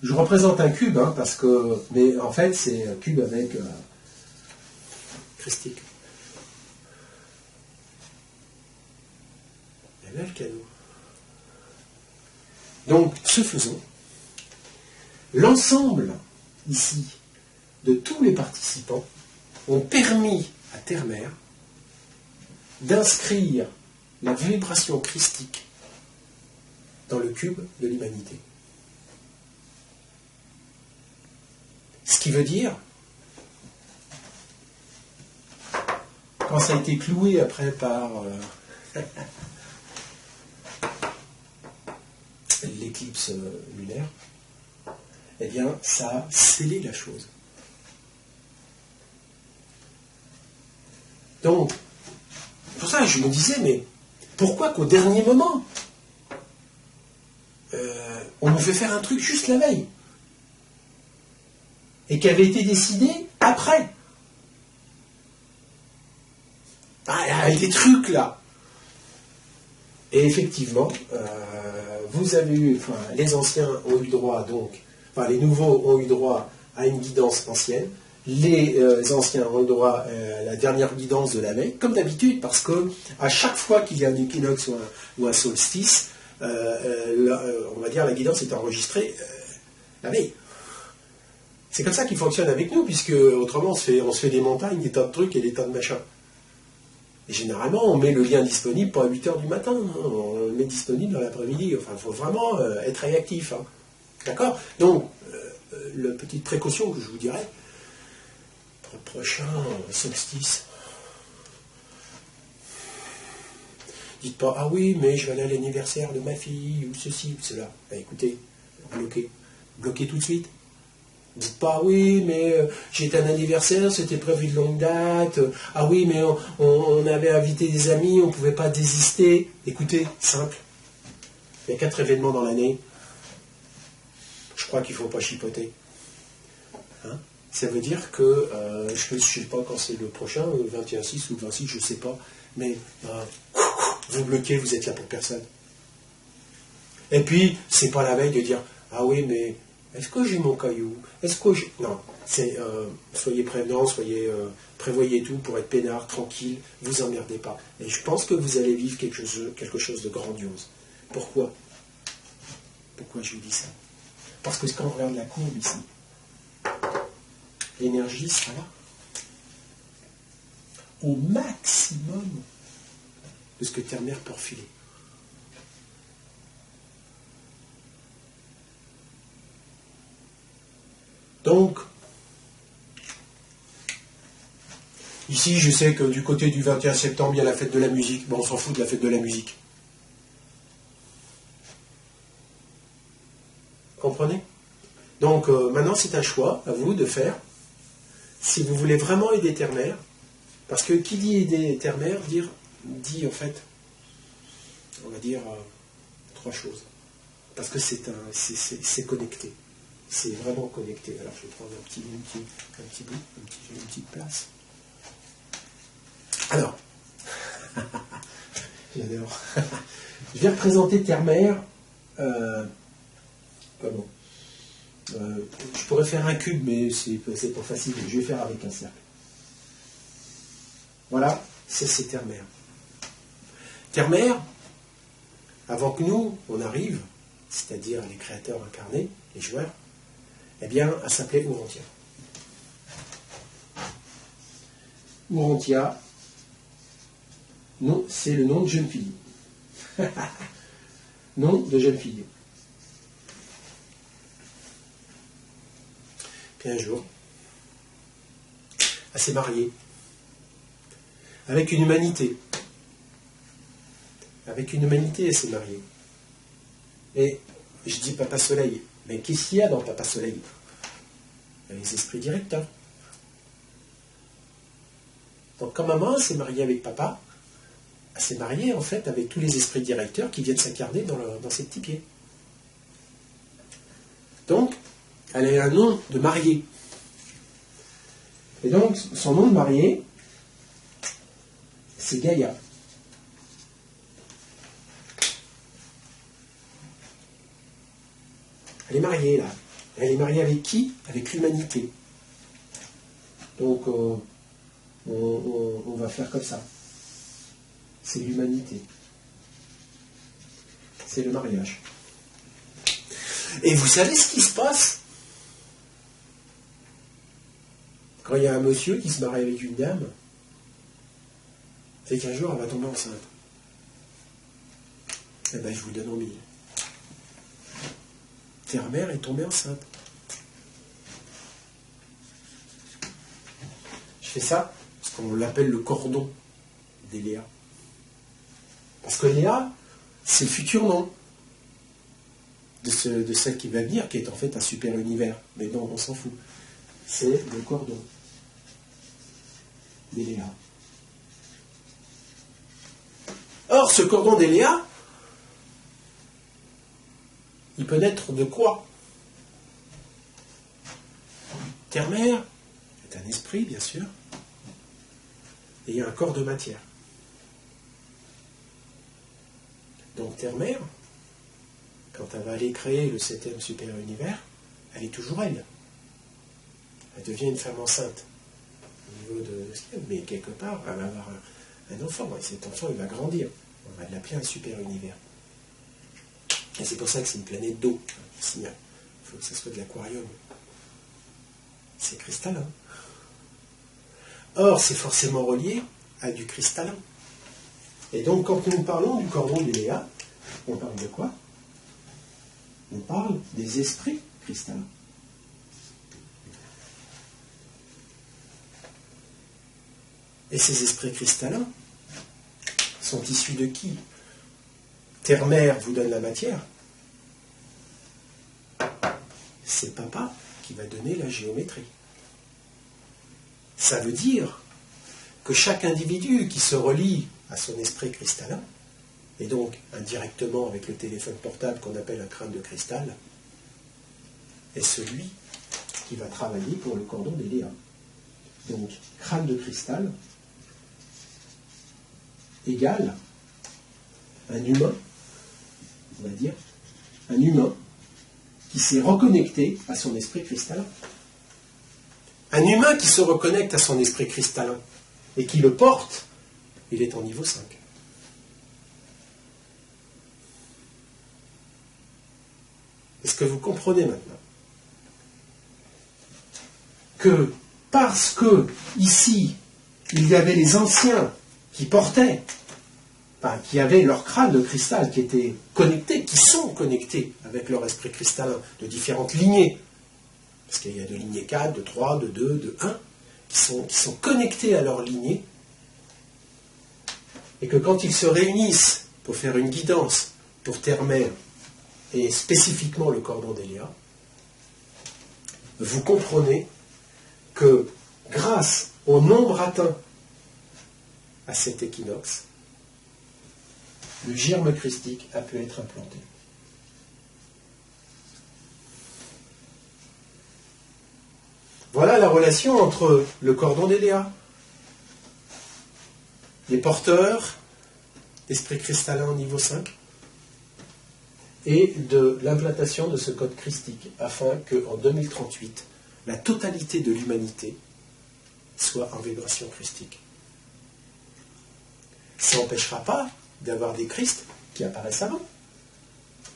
Je représente un cube, hein, parce que, mais en fait, c'est un cube avec christique. Et là, le cadeau. Donc, ce faisant, l'ensemble, ici, de tous les participants ont permis à Terre-Mère d'inscrire la vibration christique dans le cube de l'humanité. Ce qui veut dire, quand ça a été cloué après par l'éclipse lunaire, eh bien, ça a scellé la chose. Donc, pour ça, je me disais, mais pourquoi qu'au dernier moment, on nous fait faire un truc juste la veille, et qui avait été décidé après? Avec des trucs là. Et effectivement, vous avez eu, enfin, les anciens ont eu droit, donc, enfin, les nouveaux ont eu droit à une guidance ancienne. Les anciens ont eu droit à la dernière guidance de la veille, comme d'habitude, parce que à chaque fois qu'il y a un équinoxe ou un solstice, on va dire la guidance est enregistrée la veille. C'est comme ça qu'il fonctionne avec nous, puisque autrement on se fait des montagnes, des tas de trucs et des tas de machins. Et généralement, on met le lien disponible pas à 8h du matin, hein, on le met disponible dans l'après-midi. Enfin, il faut vraiment être réactif. Hein. D'accord? Donc, la petite précaution que je vous dirais, pour le prochain solstice, dites pas, ah oui, mais je vais aller à l'anniversaire de ma fille, ou ceci, ou cela. Ben, écoutez, bloquez tout de suite. Dites pas, oui, mais j'étais un anniversaire, c'était prévu de longue date. Ah oui, mais on avait invité des amis, on ne pouvait pas désister. Écoutez, simple. Il y a 4 événements dans l'année. Je crois qu'il ne faut pas chipoter. Hein? Ça veut dire que, je ne sais pas quand c'est le prochain, le 21-6 ou le 26, je ne sais pas. Mais vous bloquez, vous êtes là pour personne. Et puis, c'est pas la veille de dire, ah oui, mais est-ce que j'ai mon caillou? Est-ce que j'ai... Non, c'est soyez prévenants, prévoyez tout pour être peinard, tranquille, vous emmerdez pas. Et je pense que vous allez vivre quelque chose de grandiose. Pourquoi? Pourquoi je vous dis ça? Parce que quand on regarde la courbe ici, l'énergie sera là. Au maximum. de ce que Terre-Mère peut refiler. Donc, ici, je sais que du côté du 21 septembre, il y a la fête de la musique. Bon, on s'en fout de la fête de la musique. Comprenez? Donc, maintenant, c'est un choix à vous de faire. Si vous voulez vraiment aider Terre-Mère, parce que qui dit aider Terre-Mère, dit en fait, on va dire, trois choses. Parce que c'est connecté. C'est vraiment connecté. Alors, je vais prendre un petit bout, une petite place. Alors, j'adore. Je vais représenter Terre-Mère. Comment je pourrais faire un cube, mais c'est pas facile. Je vais faire avec un cercle. Voilà, c'est Terre-Mère. Terre-Mère, avant que nous, on arrive, c'est-à-dire les créateurs incarnés, les joueurs, eh bien, elle s'appelait Urantia. Urantia, non, c'est le nom de jeune fille. Nom de jeune fille. Puis un jour, elle s'est mariée avec une humanité. Avec une humanité, elle s'est mariée. Et je dis Papa Soleil, mais qu'est-ce qu'il y a dans Papa Soleil? Il y a les esprits directeurs. Donc quand maman s'est mariée avec papa, elle s'est mariée en fait avec tous les esprits directeurs qui viennent s'incarner dans ses petits pieds. Donc, elle a un nom de mariée. Et donc, son nom de mariée, c'est Gaïa. Elle est mariée, là. Elle est mariée avec qui? Avec l'humanité. Donc, on va faire comme ça. C'est l'humanité. C'est le mariage. Et vous savez ce qui se passe quand il y a un monsieur qui se marie avec une dame? C'est qu'un jour, elle va tomber enceinte. Eh bien, je vous le donne en mille. Terre-Mère est tombée enceinte. Je fais ça parce qu'on l'appelle le cordon des Léa. Parce que Léa, c'est le futur nom de celle qui va venir, qui est en fait un super univers. Mais non, on s'en fout. C'est le cordon des Léa. Or, ce cordon des Léa, il peut naître de quoi? Terre-Mère est un esprit, bien sûr, et il y a un corps de matière. Donc Terre-Mère, quand elle va aller créer le 7e super univers, elle est toujours elle. Elle devient une femme enceinte au niveau de ce qu'il y a, mais quelque part, elle va avoir un enfant, et cet enfant, il va grandir. On va l'appeler un super univers. Et c'est pour ça que c'est une planète d'eau. Il faut que ce soit de l'aquarium. C'est cristallin. Or, c'est forcément relié à du cristallin. Et donc, quand nous parlons du cordon des Léa, on parle de quoi? On parle des esprits cristallins. Et ces esprits cristallins sont issus de qui? Terre-Mère vous donne la matière. C'est papa qui va donner la géométrie. Ça veut dire que chaque individu qui se relie à son esprit cristallin, et donc indirectement avec le téléphone portable qu'on appelle un crâne de cristal, est celui qui va travailler pour le cordon des Léa. Donc, crâne de cristal égale un humain, on va dire, un humain qui s'est reconnecté à son esprit cristallin. Un humain qui se reconnecte à son esprit cristallin et qui le porte, il est en niveau 5. Est-ce que vous comprenez maintenant que parce que ici, il y avait les anciens qui portaient enfin, qui avaient leur crâne de cristal, qui étaient connectés, qui sont connectés avec leur esprit cristallin de différentes lignées. Parce qu'il y a de lignées 4, de 3, de 2, de 1, qui sont connectés à leur lignée, et que quand ils se réunissent pour faire une guidance pour Terre-Mère, et spécifiquement le cordon d'Eléa, vous comprenez que grâce au nombre atteint à cet équinoxe, le germe christique a pu être implanté. Voilà la relation entre le cordon d'Eléa, les porteurs d'esprit cristallin au niveau 5, et de l'implantation de ce code christique, afin qu'en 2038, la totalité de l'humanité soit en vibration christique. Ça n'empêchera pas d'avoir des Christ qui apparaissent avant.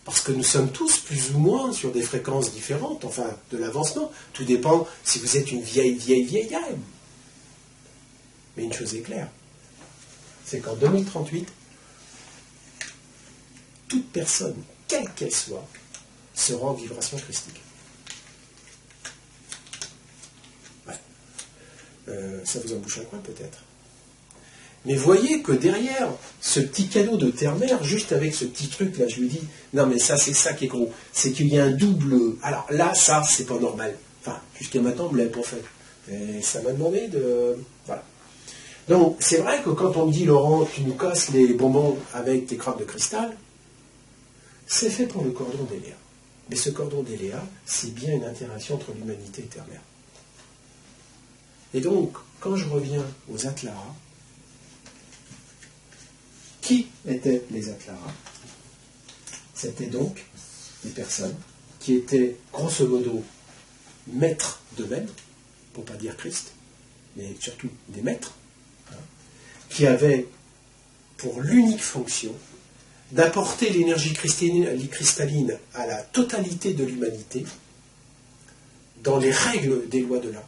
Parce que nous sommes tous plus ou moins sur des fréquences différentes, enfin de l'avancement. Tout dépend si vous êtes une vieille âme. Mais une chose est claire, c'est qu'en 2038, toute personne, quelle qu'elle soit, sera en vibration christique. Ouais. Ça vous embouche un coin peut-être. Mais voyez que derrière ce petit cadeau de Terre-Mère, juste avec ce petit truc là, je lui dis, non mais ça c'est ça qui est gros, c'est qu'il y a un double. Alors là, ça c'est pas normal. Enfin, jusqu'à maintenant, on ne me l'avait pas fait. Et ça m'a demandé de. Voilà. Donc c'est vrai que quand on me dit, Laurent, tu nous casses les bonbons avec tes crânes de cristal, c'est fait pour le cordon d'Eléa. Mais ce cordon d'Eléa, c'est bien une interaction entre l'humanité et Terre-Mère. Et donc, quand je reviens aux Atlaras, qui étaient les Atlaras? C'était donc des personnes qui étaient, grosso modo, maîtres d'eux-mêmes, pour ne pas dire Christ, mais surtout des maîtres, hein, qui avaient pour l'unique fonction d'apporter l'énergie cristalline à la totalité de l'humanité dans les règles des lois de l'art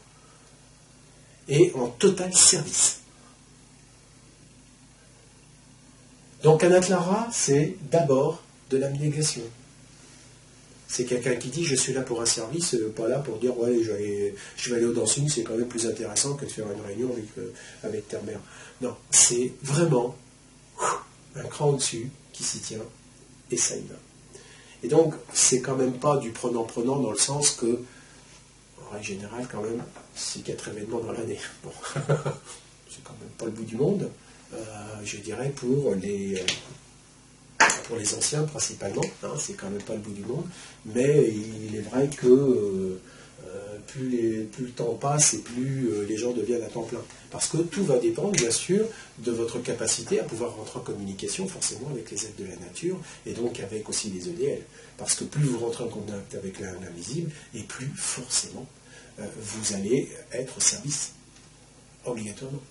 et en total service. Donc un Atlara, c'est d'abord de l'abnégation. C'est quelqu'un qui dit, je suis là pour un service, pas là pour dire, ouais, je vais aller au dancing, c'est quand même plus intéressant que de faire une réunion avec Terre-Mère. Non, c'est vraiment un cran au-dessus qui s'y tient, et ça y va. Et donc, c'est quand même pas du prenant-prenant dans le sens que, en règle générale, quand même, c'est 4 événements dans l'année. Bon, c'est quand même pas le bout du monde, je dirais, pour les anciens principalement, hein, c'est quand même pas le bout du monde, mais il est vrai que plus le temps passe et plus les gens deviennent à temps plein. Parce que tout va dépendre, bien sûr, de votre capacité à pouvoir rentrer en communication, forcément, avec les êtres de la nature, et donc avec aussi les EDL. Parce que plus vous rentrez en contact avec l'invisible, et plus, forcément, vous allez être au service, obligatoirement.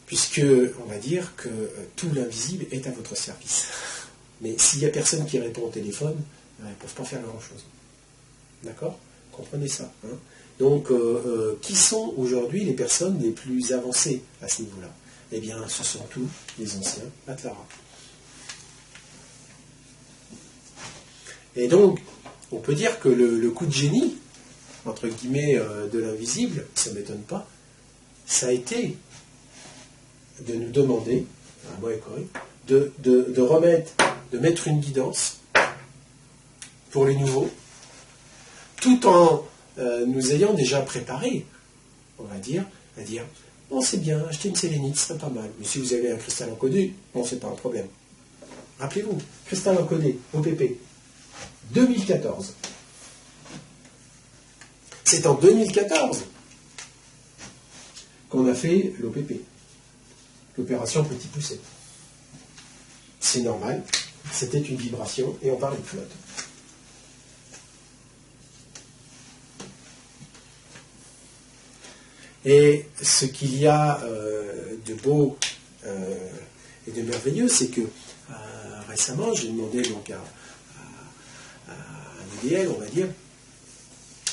Puisque, on va dire que tout l'invisible est à votre service. Mais s'il n'y a personne qui répond au téléphone, ils ne peuvent pas faire grand-chose. D'accord? Comprenez ça. Hein? Donc, qui sont aujourd'hui les personnes les plus avancées à ce niveau-là? Eh bien, ce sont tous les anciens Atlaras. Et donc, on peut dire que le coup de génie, entre guillemets, de l'invisible, ça ne m'étonne pas, ça a été de nous demander, de mettre une guidance pour les nouveaux, tout en nous ayant déjà préparé, on va dire, à dire, bon c'est bien, acheter une sélénite, ce serait pas mal, mais si vous avez un cristal encodé, bon c'est pas un problème. Rappelez-vous, cristal encodé, OPP, 2014. C'est en 2014 qu'on a fait l'OPP, l'opération Petit Poucet. C'est normal, c'était une vibration et on parlait de flotte. Et ce qu'il y a de beau et de merveilleux, c'est que récemment, j'ai demandé donc à un EDL, on va dire,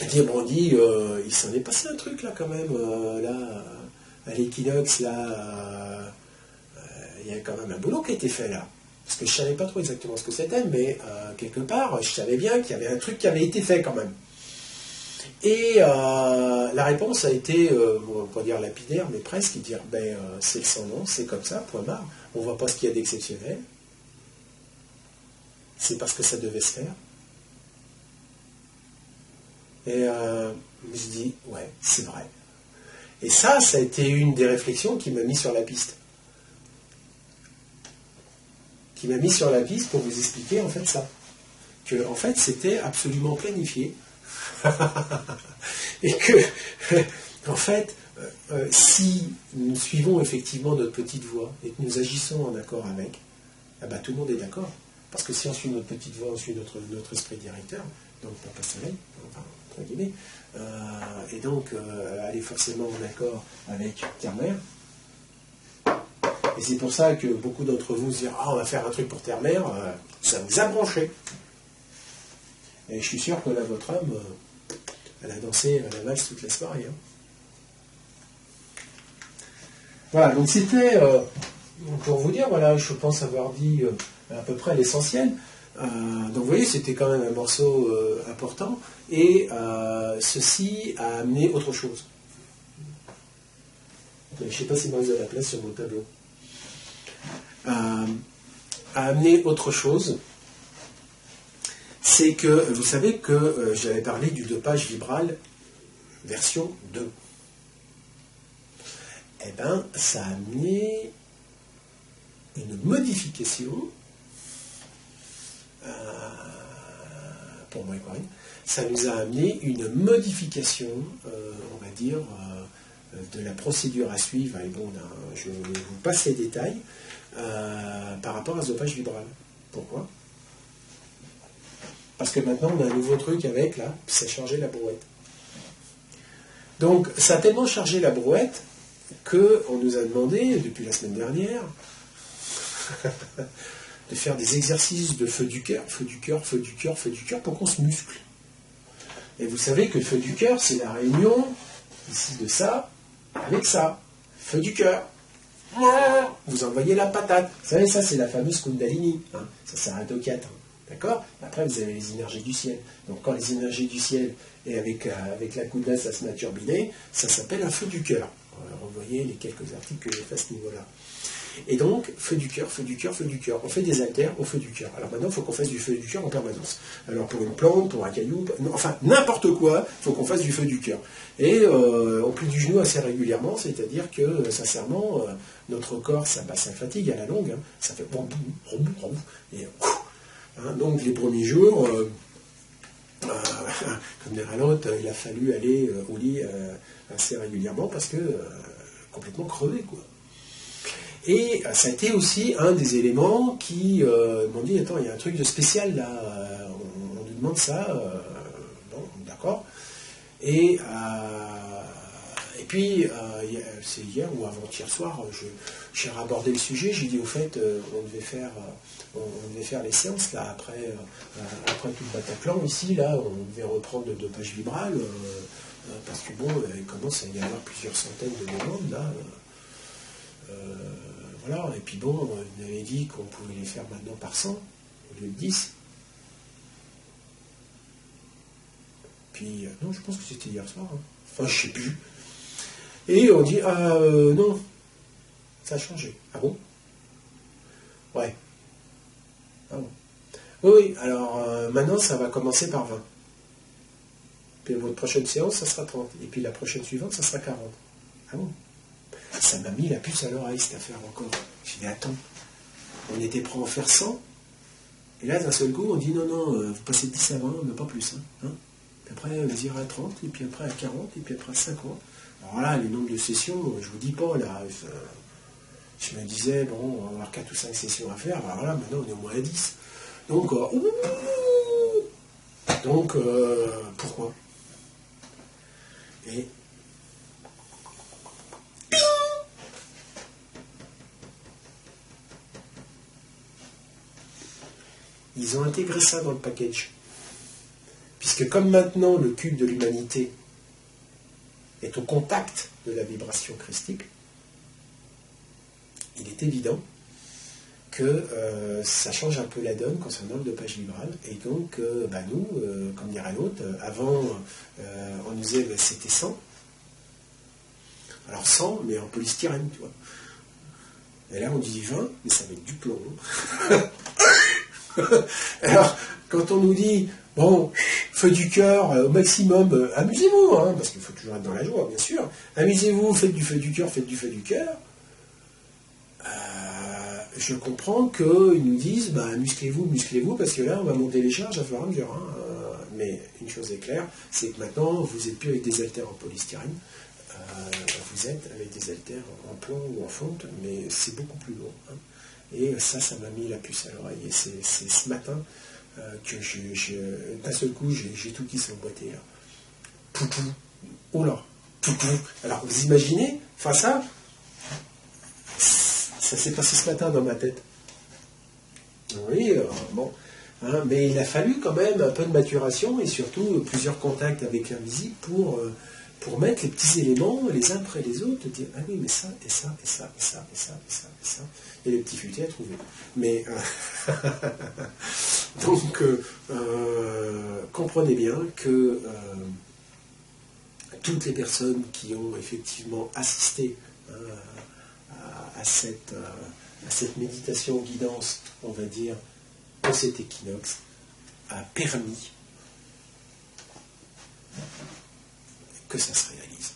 il s'en est passé un truc là quand même, là, à l'équinoxe, là, il y a quand même un boulot qui a été fait là. Parce que je ne savais pas trop exactement ce que c'était, mais quelque part, je savais bien qu'il y avait un truc qui avait été fait quand même. Et la réponse a été, on va pas dire lapidaire, mais presque, dire, c'est sans nom, c'est comme ça, point barre. On ne voit pas ce qu'il y a d'exceptionnel. C'est parce que ça devait se faire. Et je me suis dit, ouais, c'est vrai. Et ça a été une des réflexions qui m'a mis sur la piste. Qui m'a mis sur la piste pour vous expliquer en fait ça. Que en fait c'était absolument planifié. Et que, en fait, si nous suivons effectivement notre petite voix et que nous agissons en accord avec, tout le monde est d'accord. Parce que si on suit notre petite voix, on suit notre esprit directeur, donc Papa Soleil, enfin, entre guillemets, et donc aller forcément en accord avec Terre-Mère. Et c'est pour ça que beaucoup d'entre vous se disent « Ah, on va faire un truc pour Terre-Mère », ça vous a branché. Et je suis sûr que là, votre âme, elle a dansé à la valse toute la soirée. Hein. Voilà, donc c'était, pour vous dire, voilà, je pense avoir dit à peu près l'essentiel. Donc vous voyez, c'était quand même un morceau important, et ceci a amené autre chose. Je ne sais pas si vous avez la place sur mon tableau. A amené autre chose, c'est que, vous savez que j'avais parlé du dopage vibral version 2. Eh bien, ça a amené une modification, pour moi et Corinne, ça nous a amené une modification, on va dire, de la procédure à suivre, et bon, je vous passe les détails, par rapport à ce dopage vibral. Pourquoi? Parce que maintenant, on a un nouveau truc avec, là, c'est charger la brouette. Donc, ça a tellement chargé la brouette qu'on nous a demandé, depuis la semaine dernière, de faire des exercices de feu du cœur, feu du cœur, feu du cœur, feu du cœur, pour qu'on se muscle. Et vous savez que le feu du cœur, c'est la réunion, ici de ça, avec ça. Feu du cœur. Vous envoyez la patate. Vous savez, ça, c'est la fameuse Kundalini. Hein. Ça s'arrête au 4. Hein. D'accord? Après, vous avez les énergies du ciel. Donc, quand les énergies du ciel, et avec la Kunda, ça se met à turbiner, ça s'appelle un feu du cœur. Revoyez les quelques articles que j'ai fait à ce niveau-là. Et donc, feu du cœur, feu du cœur, feu du cœur. On fait des haltères au feu du cœur. Alors maintenant, il faut qu'on fasse du feu du cœur en permanence. Alors pour une plante, pour un caillou, enfin n'importe quoi, il faut qu'on fasse du feu du cœur. Et on plie du genou assez régulièrement, c'est-à-dire que, sincèrement, notre corps, ça fatigue à la longue. Hein. Ça fait et donc les premiers jours, comme dirait l'autre, il a fallu aller au lit assez régulièrement parce que complètement crevé, quoi. Et ça a été aussi un des éléments qui m'ont dit, attends, il y a un truc de spécial là, on nous demande ça, bon, d'accord. Et puis, c'est hier ou avant-hier soir, j'ai rabordé le sujet, j'ai dit au fait, on devait faire les séances là, après tout le Bataclan, ici, là, on devait reprendre le dopage vibral, parce que bon, il commence à y avoir plusieurs centaines de demandes là. Voilà, et puis bon, on avait dit qu'on pouvait les faire maintenant par 100 au lieu de 10. Puis, non, je pense que c'était hier soir. Hein. Enfin, je sais plus. Et on dit, non, ça a changé. Ah bon? Ouais. Ah bon. Oui, alors maintenant, ça va commencer par 20. Puis votre prochaine séance, ça sera 30. Et puis la prochaine suivante, ça sera 40. Ah bon? Ça m'a mis la puce à l'oreille, cette affaire encore. J'ai dit, attends, on était prêt à en faire 100, et là, d'un seul coup, on dit, non, vous passez de 10 à 20, mais pas plus. Hein. Puis après, vous irez à 30, et puis après à 40, et puis après à 50. Alors là, les nombres de sessions, je vous dis pas, là, je me disais, bon, on va avoir 4 ou 5 sessions à faire, alors là, maintenant, on est au moins à 10. Donc, pourquoi? Et ils ont intégré ça dans le package. Puisque comme maintenant le cube de l'humanité est au contact de la vibration christique, il est évident que ça change un peu la donne concernant le dopage vibral. Et donc, nous, comme dirait l'autre, avant, on nous disait c'était 100. Alors 100, mais en polystyrène, tu vois. Et là, on dit 20, mais ça va être du plomb. Alors, quand on nous dit, bon, feu du cœur au maximum, amusez-vous, hein, parce qu'il faut toujours être dans la joie, bien sûr. Amusez-vous, faites du feu du cœur, faites du feu du cœur. Je comprends qu'ils nous disent, musclez-vous, musclez-vous, parce que là, on va monter les charges à fur et à mesure. Hein. Mais une chose est claire, c'est que maintenant, vous n'êtes plus avec des haltères en polystyrène, vous êtes avec des haltères en plomb ou en fonte, mais c'est beaucoup plus lourd. Hein. Et ça m'a mis la puce à l'oreille. Et c'est ce matin que d'un seul coup, j'ai tout qui s'est emboîté. Poupou, oh là, poupou. Alors, vous imaginez, ça s'est passé ce matin dans ma tête. Oui, bon. Hein, mais il a fallu quand même un peu de maturation et surtout plusieurs contacts avec l'invisible pour mettre les petits éléments les uns après les autres, dire ah oui, mais ça, et ça, et ça, et ça, et ça, et ça, et ça, et les petits futés à trouver. Mais donc comprenez bien que toutes les personnes qui ont effectivement assisté à cette méditation guidance, on va dire, dans cet équinoxe, a permis que ça se réalise.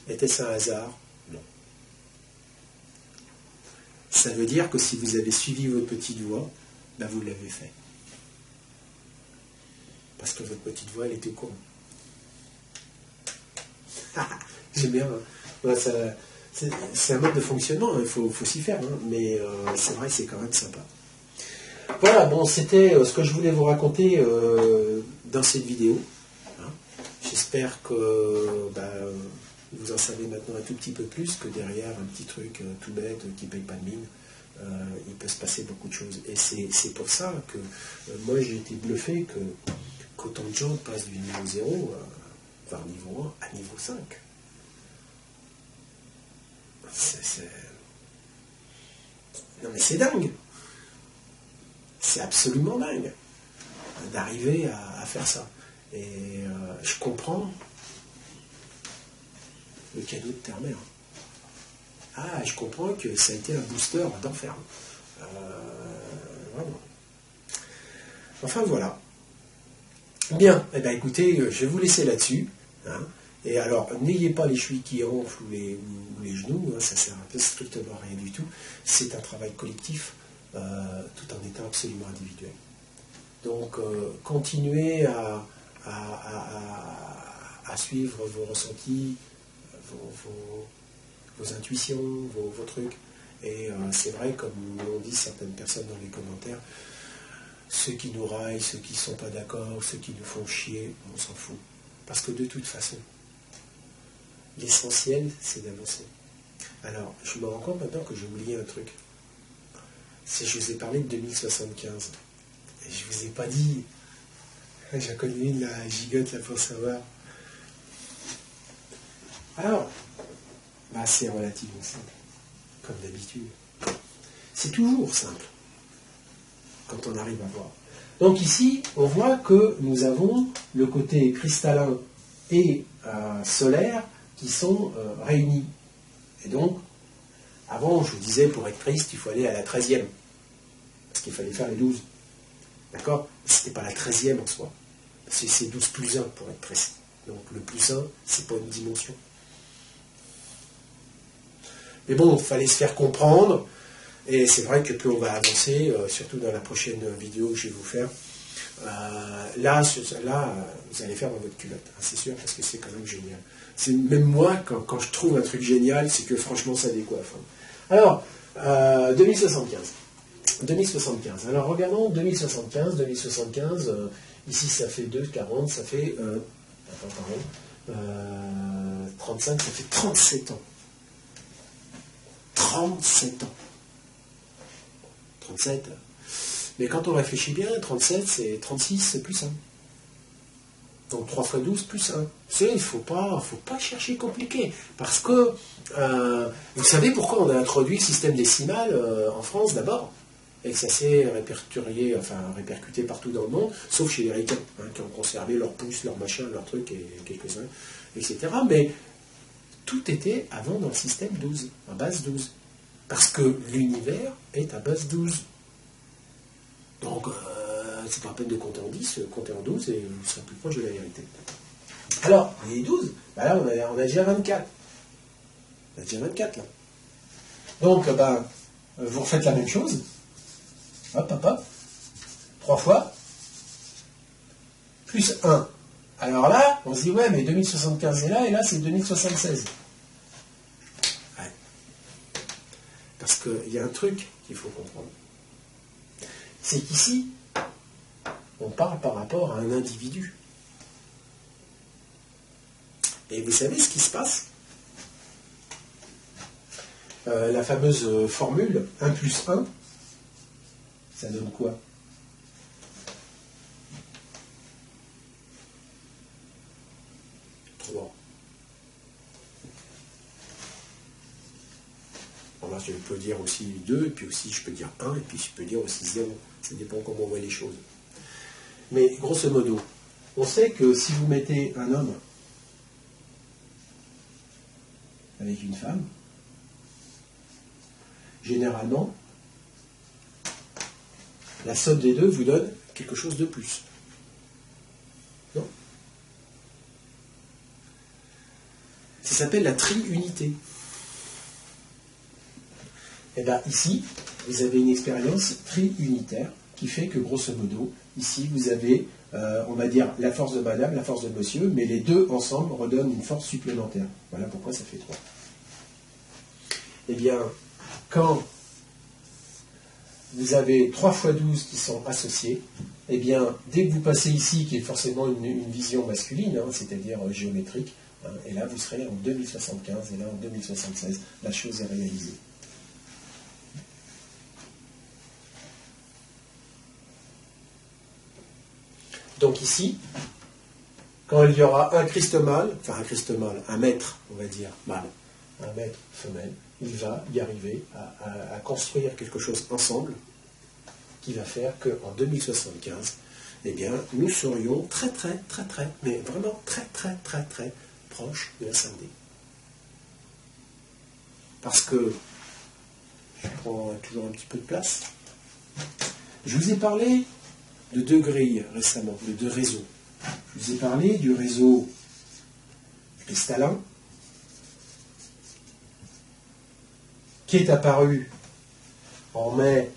Était-ce un hasard? Non. Ça veut dire que si vous avez suivi votre petite voix, vous l'avez fait. Parce que votre petite voix, elle était au courant. J'aime bien. Hein. C'est un mode de fonctionnement, il faut s'y faire, hein. Mais c'est vrai, c'est quand même sympa. Voilà, bon, c'était ce que je voulais vous raconter dans cette vidéo. Hein. J'espère que vous en savez maintenant un tout petit peu plus, que derrière un petit truc tout bête qui ne paye pas de mine, il peut se passer beaucoup de choses. Et c'est pour ça que moi j'ai été bluffé qu'autant de gens passent du niveau 0, voire niveau 1, à niveau 5. Non mais c'est dingue. C'est absolument dingue d'arriver à faire ça. Et je comprends le cadeau de terre-mère. Ah, je comprends que ça a été un booster d'enfer. Vraiment. Enfin voilà. Bien, eh bien écoutez, je vais vous laisser là-dessus. Hein. Et alors, n'ayez pas les chevilles qui enflent ou les genoux, hein, ça sert un peu strictement à rien du tout. C'est un travail collectif, tout en étant absolument individuel. Donc, continuez à suivre vos ressentis, vos intuitions, vos trucs. Et c'est vrai, comme l'ont dit certaines personnes dans les commentaires, ceux qui nous raillent, ceux qui ne sont pas d'accord, ceux qui nous font chier, on s'en fout. Parce que de toute façon, l'essentiel, c'est d'avancer. Alors, je me rends compte maintenant que j'ai oublié un truc. Je vous ai parlé de 2075. Et je ne vous ai pas dit. J'ai connu une, la gigote, là, pour savoir. Alors, c'est relativement simple. Comme d'habitude. C'est toujours simple. Quand on arrive à voir. Donc ici, on voit que nous avons le côté cristallin et solaire qui sont réunis. Et donc, avant, je vous disais, pour être triste, il faut aller à la 13e. Parce qu'il fallait faire les 12. D'accord? Ce n'était pas la 13e en soi. C'est 12 plus 1 pour être précis. Donc le plus 1, c'est pas une dimension. Mais bon, il fallait se faire comprendre. Et c'est vrai que plus on va avancer, surtout dans la prochaine vidéo que je vais vous faire, là, vous allez faire dans votre culotte, hein, c'est sûr, parce que c'est quand même génial. Même moi, quand je trouve un truc génial, c'est que franchement, ça décoiffe. Hein. Alors, 2075. 2075. Alors, regardons 2075. 2075, ici, ça fait 2, 40, ça fait... 35, ça fait 37 ans. 37 ans. 37. Mais quand on réfléchit bien, 37, c'est 36, c'est plus 1. Donc 3 fois 12 plus 1. Il ne faut pas chercher compliqué. Parce que, vous savez pourquoi on a introduit le système décimal en France d'abord? Et que ça s'est répercuté partout dans le monde, sauf chez les Ricains, qui ont conservé leur pouce, leur machin, leur truc, et quelques-uns, etc. Mais tout était avant dans le système 12, à base 12. Parce que l'univers est à base 12. Donc, c'est pas la peine de compter en 10, compter en 12 et vous serez plus proche de la vérité. Alors, les 12, bah là, on a déjà 24. On a déjà 24, là. Donc, vous refaites la même chose. Hop, hop, hop. 3 fois. Plus 1. Alors là, on se dit, ouais, mais 2075 est là, et là, c'est 2076. Ouais. Parce qu'il y a un truc qu'il faut comprendre. C'est qu'ici, on parle par rapport à un individu. Et vous savez ce qui se passe? La fameuse formule 1 plus 1, ça donne quoi? Alors, je peux dire aussi 2, et puis aussi je peux dire 1, et puis je peux dire aussi 0. Ça dépend comment on voit les choses. Mais grosso modo, on sait que si vous mettez un homme avec une femme, généralement, la somme des deux vous donne quelque chose de plus. Non? Ça s'appelle la triunité. Et bien ici, vous avez une expérience triunitaire qui fait que, grosso modo, ici, vous avez, on va dire, la force de madame, la force de monsieur, mais les deux ensemble redonnent une force supplémentaire. Voilà pourquoi ça fait 3. Eh bien, quand vous avez 3 fois 12 qui sont associés, eh bien, dès que vous passez ici, qui est forcément une vision masculine, c'est-à-dire géométrique, et là, vous serez en 2075, et là, en 2076, la chose est réalisée. Donc ici, quand il y aura un Christ mâle, un maître, on va dire, mâle, un maître femelle, il va y arriver à construire quelque chose ensemble qui va faire qu'en 2075, eh bien, nous serions très, mais vraiment très proches de la 5D. Parce que, je prends toujours un petit peu de place, je vous ai parlé de 2 grilles récemment, de 2 réseaux. Je vous ai parlé du réseau cristallin, qui est apparu en mai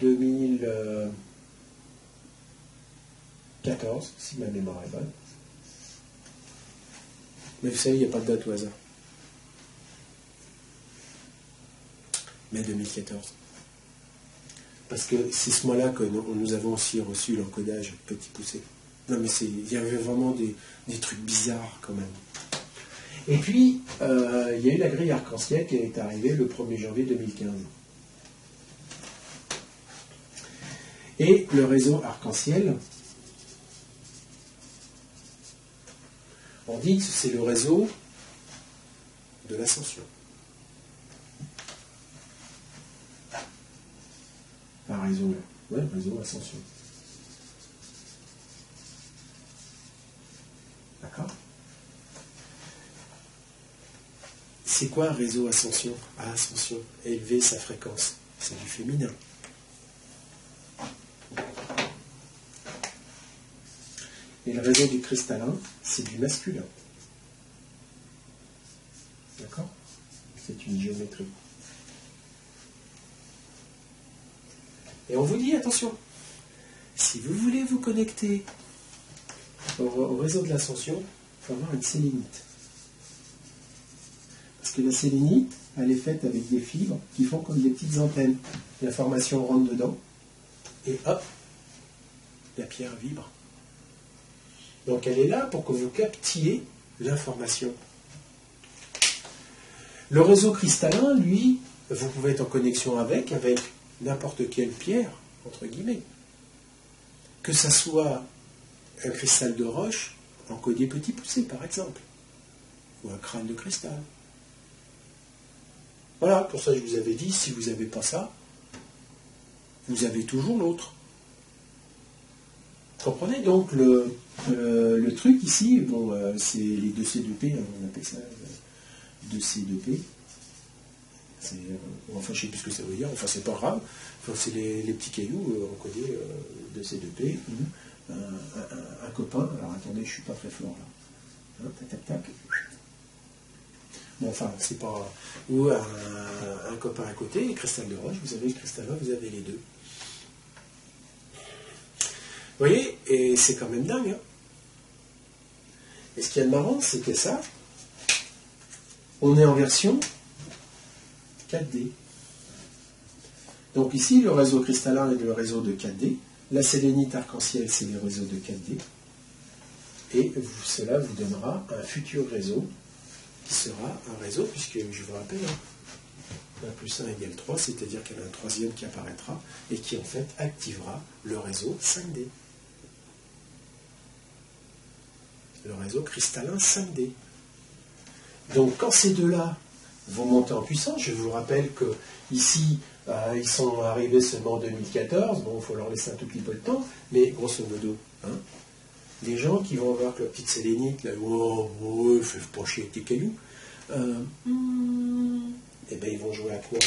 2014, si ma mémoire est bonne. Mais vous savez, il n'y a pas de date au hasard. Mai 2014. Parce que c'est ce mois-là que nous avons aussi reçu l'encodage petit poussé. Non mais il y avait vraiment des trucs bizarres quand même. Et puis, il y a eu la grille arc-en-ciel qui est arrivée le 1er janvier 2015. Et le réseau arc-en-ciel, on dit que c'est le réseau de l'ascension. Un réseau, ouais, réseau ascension. D'accord? C'est quoi un réseau ascension? À ascension, élever sa fréquence. C'est du féminin. Et le réseau du cristallin, c'est du masculin. D'accord? C'est une géométrie. Et on vous dit, attention, si vous voulez vous connecter au réseau de l'ascension, il faut avoir une sélénite. Parce que la sélénite, elle est faite avec des fibres qui font comme des petites antennes. L'information rentre dedans, et hop, la pierre vibre. Donc elle est là pour que vous captiez l'information. Le réseau cristallin, lui, vous pouvez être en connexion avec n'importe quelle pierre, entre guillemets. que ça soit un cristal de roche encodé petit poussé, par exemple, ou un crâne de cristal. Voilà, pour ça je vous avais dit, si vous n'avez pas ça, vous avez toujours l'autre. Vous comprenez? Donc le truc ici, bon, c'est les 2C2P, hein, on appelle ça 2C2P. Enfin, je ne sais plus ce que ça veut dire, enfin, c'est pas grave. Enfin, c'est les petits cailloux encodés 2C2P, ou un copain. Alors attendez, je ne suis pas très fort là. Hein, tac, tac, tac. Bon, enfin, c'est pas. Ou un copain à côté, et cristal de roche, vous avez le cristal là, vous avez les deux. Vous voyez, et c'est quand même dingue. Hein. Et ce qui est marrant, c'est que ça, on est en version 4D. Donc ici, le réseau cristallin est le réseau de 4D. La sélénite arc-en-ciel, c'est le réseau de 4D. Et cela vous donnera un futur réseau qui sera un réseau, puisque je vous rappelle, 1 plus 1 égale 3, c'est-à-dire qu'il y en a un troisième qui apparaîtra et qui en fait activera le réseau 5D. Le réseau cristallin 5D. Donc quand ces deux-là vont monter en puissance, je vous rappelle que ici, ils sont arrivés seulement en 2014, bon, il faut leur laisser un tout petit peu de temps, mais grosso modo, hein, les gens qui vont voir que leur petite sélénite, là, oh, fais pas chier avec tes cailloux, eh ben, ils vont jouer à quoi?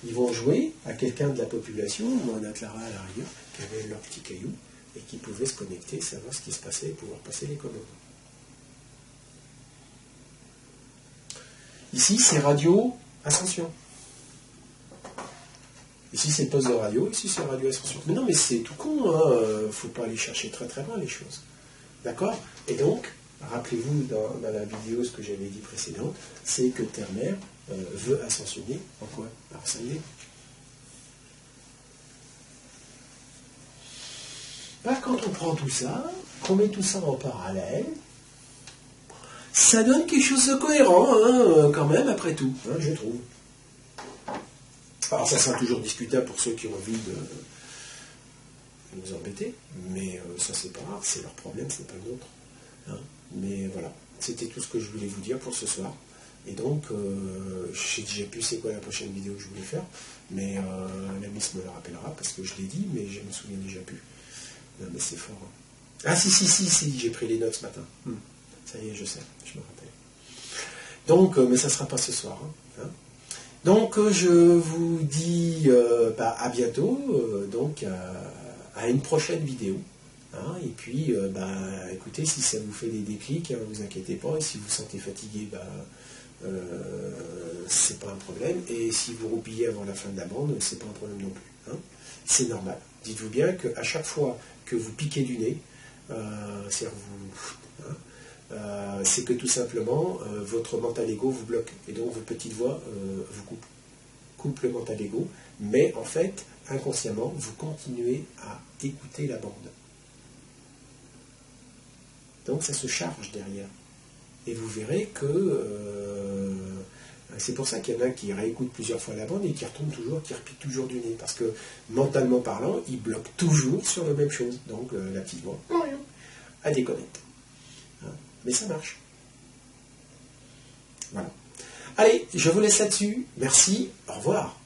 Ils vont jouer à quelqu'un de la population, ou un Atlara à l'arrière, qui avait leurs petits cailloux, et qui pouvait se connecter, savoir ce qui se passait, et pouvoir passer les commandes. Ici, c'est radio ascension. Ici, c'est le poste de radio, ici, c'est radio ascension. Mais non, mais c'est tout con, hein. Faut pas aller chercher très très loin les choses. D'accord? Et donc, rappelez-vous dans la vidéo ce que j'avais dit précédente, c'est que Terre-Mère veut ascensionner en quoi? Alors ça y est. Bah, quand on prend tout ça, qu'on met tout ça en parallèle, ça donne quelque chose de cohérent, hein, quand même, après tout, hein, je trouve. Alors ça sera toujours discutable pour ceux qui ont envie de nous embêter, mais ça c'est pas grave, c'est leur problème, c'est pas le nôtre. Hein. Mais voilà, c'était tout ce que je voulais vous dire pour ce soir. Et donc, je sais déjà plus c'est quoi la prochaine vidéo que je voulais faire, mais la Miss me le rappellera, parce que je l'ai dit, mais je me souviens déjà plus. Non mais c'est fort. Hein. Ah si, j'ai pris les notes ce matin. Ça y est, je sais, je me rappelle. Donc, mais ça ne sera pas ce soir. Hein. Donc, je vous dis à bientôt, donc à une prochaine vidéo. Hein, et puis, écoutez, si ça vous fait des déclics, ne vous inquiétez pas. Et si vous vous sentez fatigué, c'est pas un problème. Et si vous roupillez avant la fin de la bande, c'est pas un problème non plus. Hein. C'est normal. Dites-vous bien qu'à chaque fois que vous piquez du nez, c'est que tout simplement votre mental ego vous bloque et donc vos petites voix vous coupent le mental ego, mais en fait inconsciemment vous continuez à écouter la bande, donc ça se charge derrière et vous verrez que c'est pour ça qu'il y en a qui réécoutent plusieurs fois la bande et qui retournent toujours, qui repiquent toujours du nez, parce que mentalement parlant ils bloquent toujours sur la même chose, donc la petite voix elle déconnecte. Mais ça marche. Voilà. Allez, je vous laisse là-dessus. Merci. Au revoir.